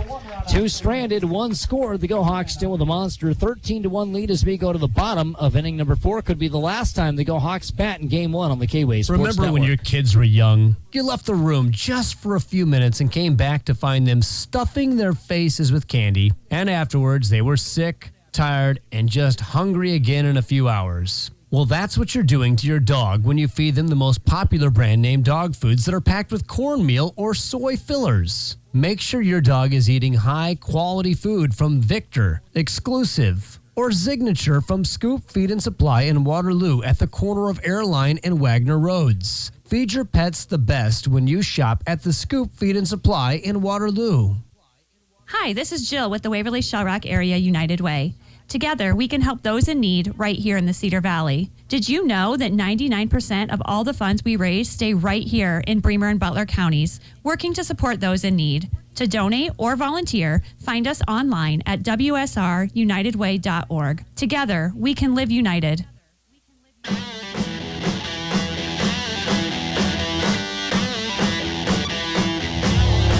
A: 2 stranded, 1 scored. The Go Hawks still with a monster 13-1 lead as we go to the bottom of inning number 4. Could be the last time the Go Hawks bat in Game 1 on the K-Way Sports
C: Remember
A: Network.
C: when your kids were young? You left the room just for a few minutes and came back to find them stuffing their faces with candy. And afterwards, they were sick, tired, and just hungry again in a few hours. Well, that's what you're doing to your dog when you feed them the most popular brand name dog foods that are packed with cornmeal or soy fillers. Make sure your dog is eating high-quality food from Victor, Exclusive, or Signature from Scoop Feed and Supply in Waterloo at the corner of Airline and Wagner Roads. Feed your pets the best when you shop at the Scoop Feed and Supply in Waterloo.
G: Hi, this is Jill with the Waverly Shell Rock Area United Way. Together, we can help those in need right here in the Cedar Valley. Did you know that 99% of all the funds we raise stay right here in Bremer and Butler counties, working to support those in need? To donate or volunteer, find us online at WSRUnitedWay.org. Together, we can live united.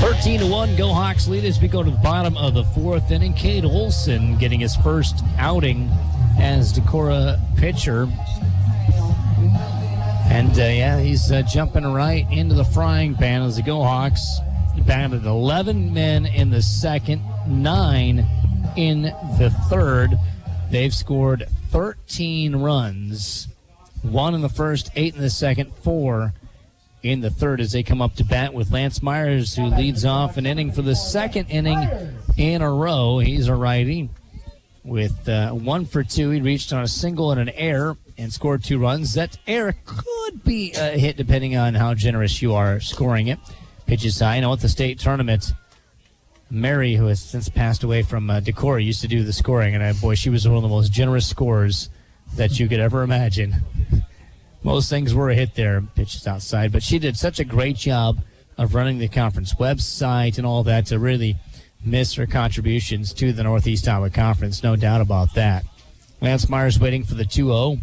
A: 13-1, Go Hawks lead as we go to the bottom of the 4th inning. Cade Olson getting his first outing as Decorah pitcher. And, he's jumping right into the frying pan as the Go Hawks batted 11 men in the second, 9 in the third. They've scored 13 runs, 1 in the first, 8 in the second, 4 in the third as they come up to bat with Lance Myers, who leads off an inning for the second inning in a row. He's a righty with 1 for 2. He reached on a single and an error and scored 2 runs. That error could be a hit depending on how generous you are scoring it. Pitches high. At the state tournament, Mary, who has since passed away from Decorah, used to do the scoring, and boy, she was one of the most generous scorers that you could ever imagine. Most things were a hit there, pitches outside, but she did such a great job of running the conference website and all that to really miss her contributions to the Northeast Iowa Conference, no doubt about that. Lance Myers waiting for the 2-0.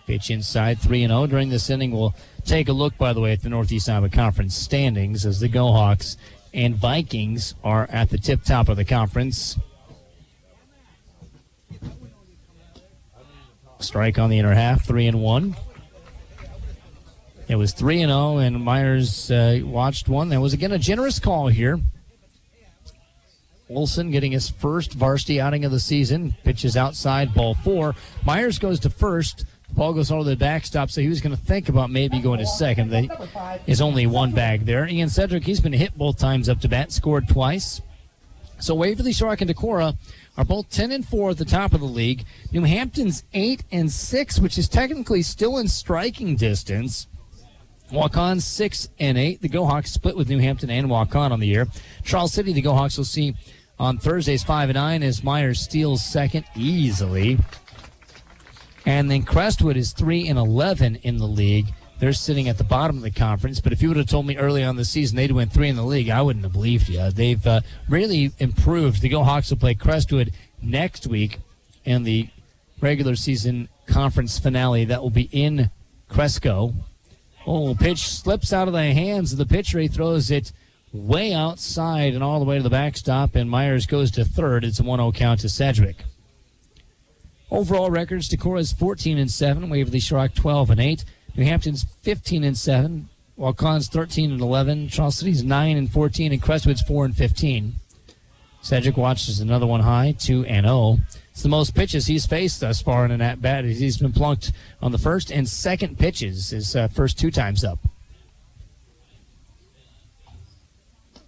A: Pitch inside, 3-0. During this inning, we'll take a look, by the way, at the Northeast Iowa Conference standings as the Go Hawks and Vikings are at the tip-top of the conference. Strike on the inner half, 3-1. It was 3-0, and Myers watched one. There was, again, a generous call here. Olson getting his first varsity outing of the season. Pitches outside, ball 4. Myers goes to first. The ball goes over the backstop, so he was going to think about maybe going to second. There is only one bag there. Ian Cedric, he's been hit both times up to bat, scored twice. So Waverly, Shell Rock, and Decorah are both 10-4 at the top of the league. New Hampton's 8-6, which is technically still in striking distance. Waukon 6-8. The Go Hawks split with New Hampton and Waukon on the year. Charles City, the Go Hawks will see on Thursdays 5-9 as Myers steals second easily. And then Crestwood is 3-11 in the league. They're sitting at the bottom of the conference, but if you would have told me early on the season they'd win 3 in the league, I wouldn't have believed you. They've really improved. The Go Hawks will play Crestwood next week in the regular season conference finale. That will be in Cresco. Oh, pitch slips out of the hands of the pitcher. He throws it way outside and all the way to the backstop, and Myers goes to third. It's a 1-0 count to Cedric. Overall records, Decorah is 14-7, Waverly Shell Rock 12-8. New Hampton's 15-7, Waukon's 13-11, Charles City's 9-14, and Crestwood's 4-15. Cedric watches another one high, 2-0. It's the most pitches he's faced thus far in an at-bat. He's been plunked on the first and second pitches his first 2 times up.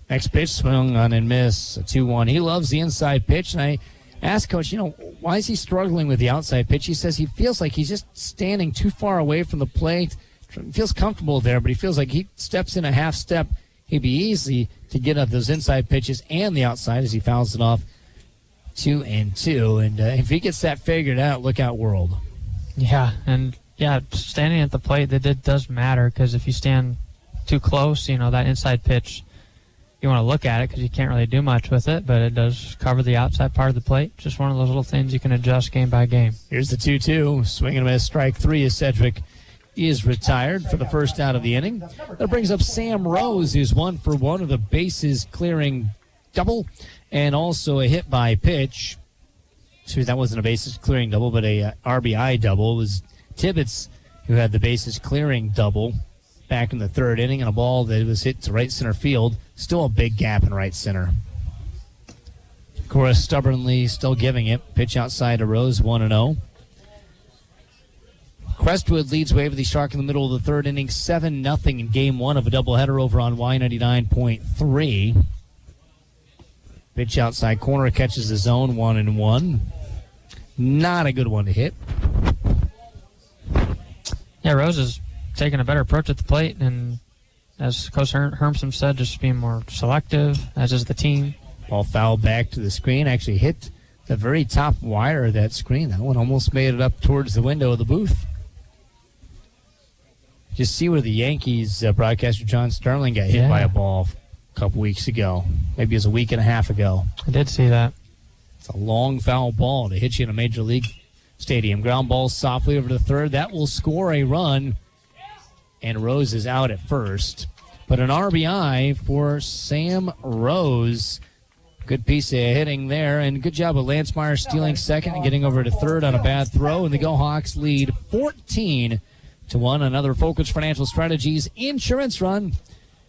A: Next pitch, swung on and miss, a 2-1. He loves the inside pitch, and I asked Coach, why is he struggling with the outside pitch? He says he feels like he's just standing too far away from the plate. He feels comfortable there, but he feels like he steps in a half step. He'd be easy to get up those inside pitches and the outside as he fouls it off 2-2. And if he gets that figured out, look out, world.
P: Yeah, and standing at the plate, that does matter because if you stand too close, that inside pitch, you want to look at it because you can't really do much with it, but it does cover the outside part of the plate. Just one of those little things you can adjust game by game.
A: Here's the 2-2. Swing and a miss, strike 3 as Cedric is retired for the first out of the inning. That brings up Sam Rose, who's 1 for 1 with a bases clearing double and also a hit by pitch. That wasn't a bases clearing double, but a RBI double. It was Tibbetts who had the bases clearing double back in the third inning, and a ball that was hit to right center field. Still a big gap in right center. Decorah stubbornly still giving it. Pitch outside to Rose, 1-0. Crestwood leads Waverly Shark in the middle of the third inning, 7-0 in game 1 of a doubleheader over on Y99.3. Pitch outside corner, catches the zone, 1-1. Not a good one to hit.
P: Yeah, Rose is taking a better approach at the plate, and as Coach Hermson said, just being more selective, as is the team.
A: Ball fouled back to the screen, actually hit the very top wire of that screen. That one almost made it up towards the window of the booth. Just see where the Yankees broadcaster John Sterling got hit by a ball a couple weeks ago. Maybe it was a week and a half ago.
P: I did see that.
A: It's a long foul ball to hit you in a major league stadium. Ground ball softly over to third. That will score a run, and Rose is out at first. But an RBI for Sam Rose. Good piece of hitting there, and good job of Lance Meyer stealing second and getting over to third on a bad throw. And the Go Hawks lead 14-1. Another Folkerts Financial Strategies insurance run.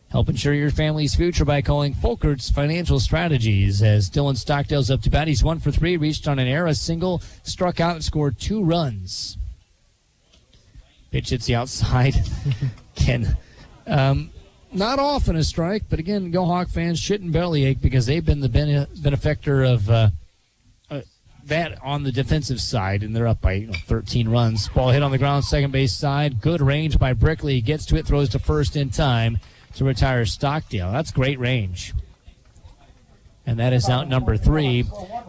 A: Help insure your family's future by calling Folkerts Financial Strategies. As Dylan Stockdale's up to bat, he's 1 for 3, reached on an error, single, struck out, and scored 2 runs. Pitch hits the outside. Not often a strike, but again, Go Hawk fans shouldn't bellyache because they've been the benefactor of that on the defensive side, and they're up by 13 runs. Ball hit on the ground, second base side. Good range by Brickley. Gets to it, throws to first in time to retire Stockdale. That's great range. And that is out number 3.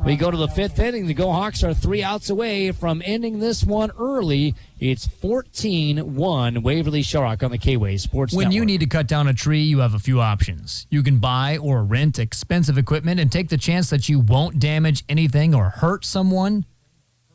A: We go to the 5th inning. The Go Hawks are 3 outs away from ending this one early. It's 14-1 Waverly Sharrock on the K-Way Sports
O: When
A: Network.
O: you need to cut down a tree, you have a few options. You can buy or rent expensive equipment and take the chance that you won't damage anything or hurt someone.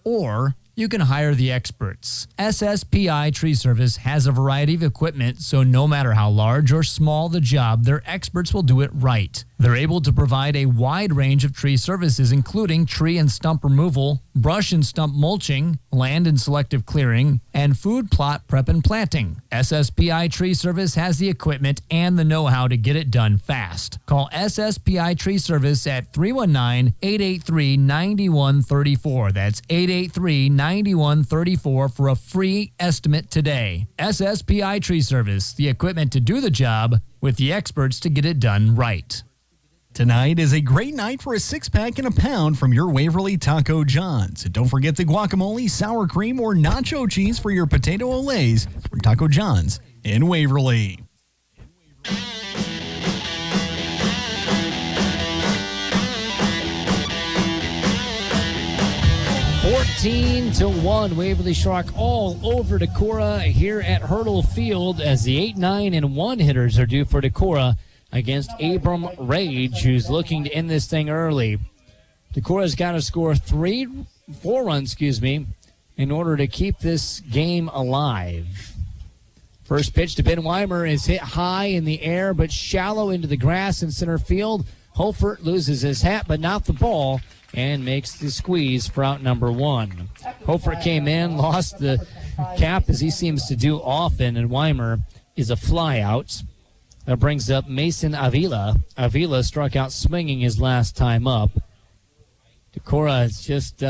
O: Or you can hire the experts. SSPI Tree Service has a variety of equipment, so no matter how large or small the job, their experts will do it right. They're able to provide a wide range of tree services, including tree and stump removal, brush and stump mulching, land and selective clearing, and food plot prep and planting. SSPI Tree Service has the equipment and the know-how to get it done fast. Call SSPI Tree Service at 319-883-9134. That's 883-9134 for a free estimate today. SSPI Tree Service, the equipment to do the job with the experts to get it done right.
H: Tonight is a great night for a 6-pack and a pound from your Waverly Taco John's. And don't forget the guacamole, sour cream, or nacho cheese for your potato olays from Taco John's in Waverly.
A: 14-1, Waverly Sharrock all over Decorah here at Hurdle Field as the 8, 9, and 1 hitters are due for Decorah against Abram Rage, who's looking to end this thing early. Decorah's got to score 4 runs, in order to keep this game alive. First pitch to Ben Weimer is hit high in the air, but shallow into the grass in center field. Holfert loses his hat, but not the ball, and makes the squeeze for out number 1. Holfert came in, lost the cap, as he seems to do often, and Weimer is a flyout. That brings up Mason Avila. Avila struck out swinging his last time up. Decorah is just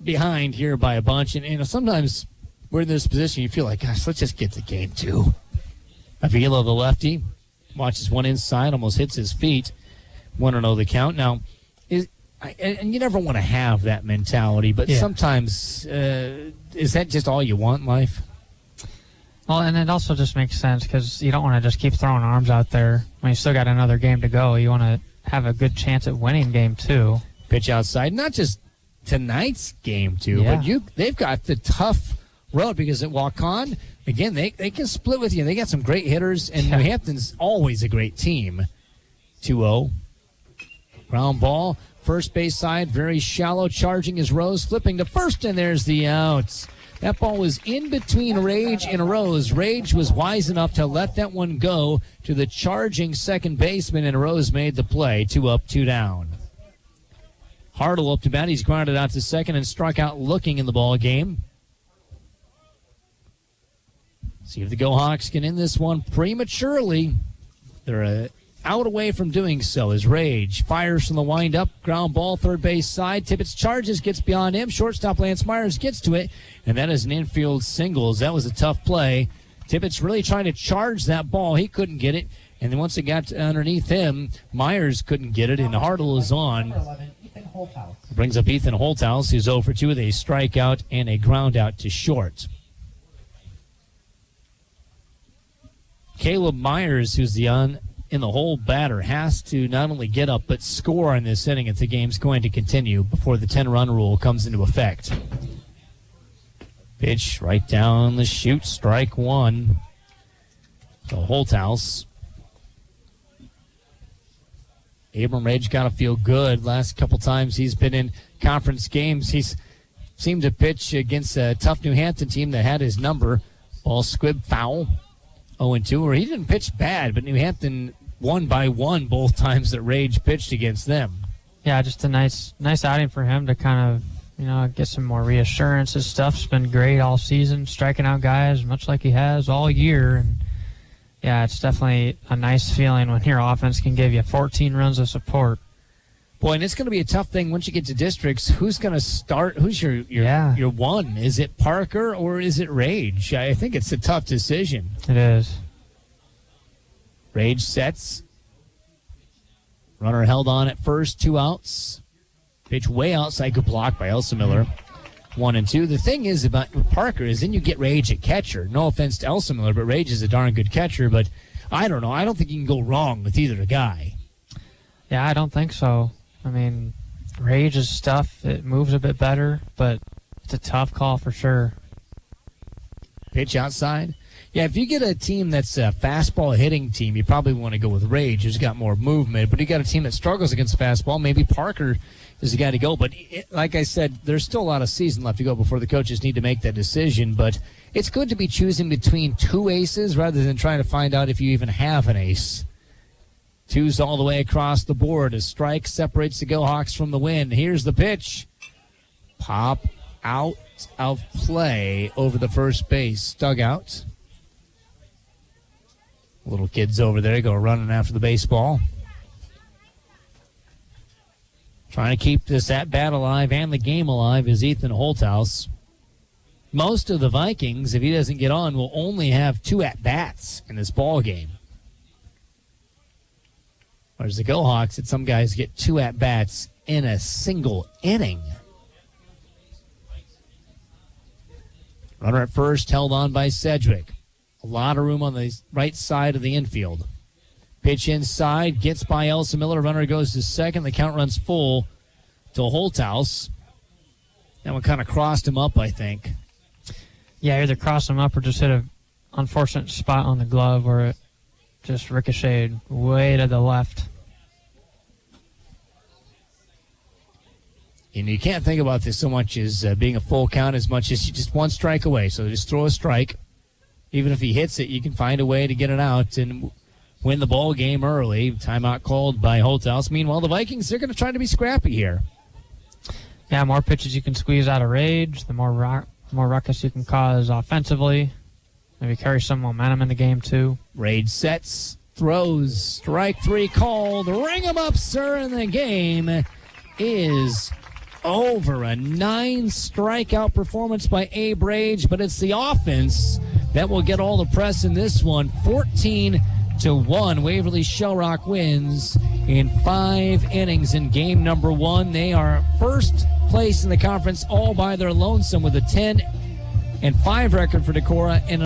A: behind here by a bunch. And sometimes we're in this position, you feel like, gosh, let's just get to game 2. Avila, the lefty, watches one inside, almost hits his feet. 1-0 the count. Now, and you never want to have that mentality, but sometimes is that just all you want in life?
P: Well, and it also just makes sense because you don't want to just keep throwing arms out there when you still got another game to go. You want to have a good chance at winning game 2.
A: Pitch outside, not just tonight's game 2, but they've got the tough road because at Waukon, again, they can split with you. They got some great hitters, and New Hampton's always a great team. 2-0. Ground ball, first base side, very shallow, charging is Rose, flipping to first, and there's the out. That ball was in between Rage and Rose. Rage was wise enough to let that one go to the charging second baseman, and Rose made the play. 2 up, 2 down. Hartle up to bat. He's grounded out to second and struck out looking in the ball game. See if the Go Hawks can end this one prematurely. They're out away from doing so as Rage fires from the windup. Ground ball, third base side. Tippett charges, gets beyond him. Shortstop Lance Myers gets to it, and that is an infield singles. That was a tough play. Tippett's really trying to charge that ball. He couldn't get it, and then once it got underneath him, Myers couldn't get it, and Hartle is on. Brings up Ethan Holthouse, who's 0 for 2 with a strikeout and a ground out to short. Caleb Myers, who's the in the hole batter, has to not only get up but score in this inning if the game's going to continue before the 10-run rule comes into effect. Pitch right down the chute, strike one. So Holthouse. Abram Rage got to feel good. Last couple times he's been in conference games, he's seemed to pitch against a tough New Hampton team that had his number. Ball squib foul. 0-2, or he didn't pitch bad, but New Hampton won by 1 both times that Rage pitched against them.
P: Yeah, just a nice outing for him to kind of, get some more reassurance. His stuff's been great all season, striking out guys much like he has all year. And yeah, it's definitely a nice feeling when your offense can give you 14 runs of support.
A: Boy, and it's going to be a tough thing once you get to districts. Who's going to start? Who's your one? Is it Parker or is it Rage? I think it's a tough decision.
P: It is.
A: Rage sets. Runner held on at first, 2 outs. Pitch way outside, good block by Elsa Miller. 1-2. The thing is about Parker is then you get Rage at catcher. No offense to Elsa Miller, but Rage is a darn good catcher. But I don't know. I don't think you can go wrong with either guy.
P: Yeah, I don't think so. I mean, Rage's stuff, it moves a bit better, but it's a tough call for sure.
A: Pitch outside. Yeah, if you get a team that's a fastball hitting team, you probably want to go with Rage, who's got more movement. But you got a team that struggles against fastball, maybe Parker is the guy to go. But like I said, there's still a lot of season left to go before the coaches need to make that decision. But it's good to be choosing between 2 aces rather than trying to find out if you even have an ace. 2's all the way across the board. A strike separates the Go Hawks from the win. Here's the pitch. Pop out of play over the first base dugout. Little kids over there go running after the baseball. Trying to keep this at-bat alive and the game alive is Ethan Holthouse. Most of the Vikings, if he doesn't get on, will only have 2 at-bats in this ball game. Whereas the Go Hawks, some guys get 2 at-bats in a single inning. Runner at first, held on by Sedgwick. A lot of room on the right side of the infield. Pitch inside, gets by Elsa Miller. Runner goes to second. The count runs full to Holthouse. That one kind of crossed him up, I think.
P: Yeah, either crossed him up or just hit an unfortunate spot on the glove where it just ricocheted way to the left.
A: And you can't think about this so much as being a full count as much as you just 1 strike away. So just throw a strike. Even if he hits it, you can find a way to get it out and win the ball game early. Timeout called by Holthouse. Meanwhile, the Vikings, they're going to try to be scrappy here.
P: Yeah, more pitches you can squeeze out of Rage, the more ruckus you can cause offensively. Maybe carry some momentum in the game, too.
A: Rage sets, throws, strike 3 called. Ring him up, sir, and the game is over. A 9-strikeout performance by Abe Rage, but it's the offense that will get all the press in this one. 14-1. Waverly Shellrock wins in 5 innings in game number 1. They are first place in the conference all by their lonesome with a 10-5 record for Decorah and